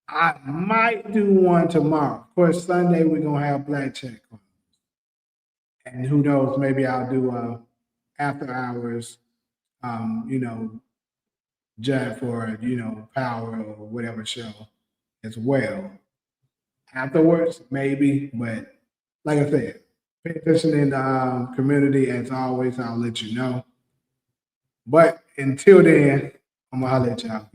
I might do one tomorrow. Of course, Sunday we're gonna have Black Check on. And who knows, maybe I'll do after hours, you know, Judge for, you know, Power or whatever show as well. Afterwards, maybe, but like I said, pay attention in the community as always. I'll let you know. But until then, I'm gonna holler at y'all.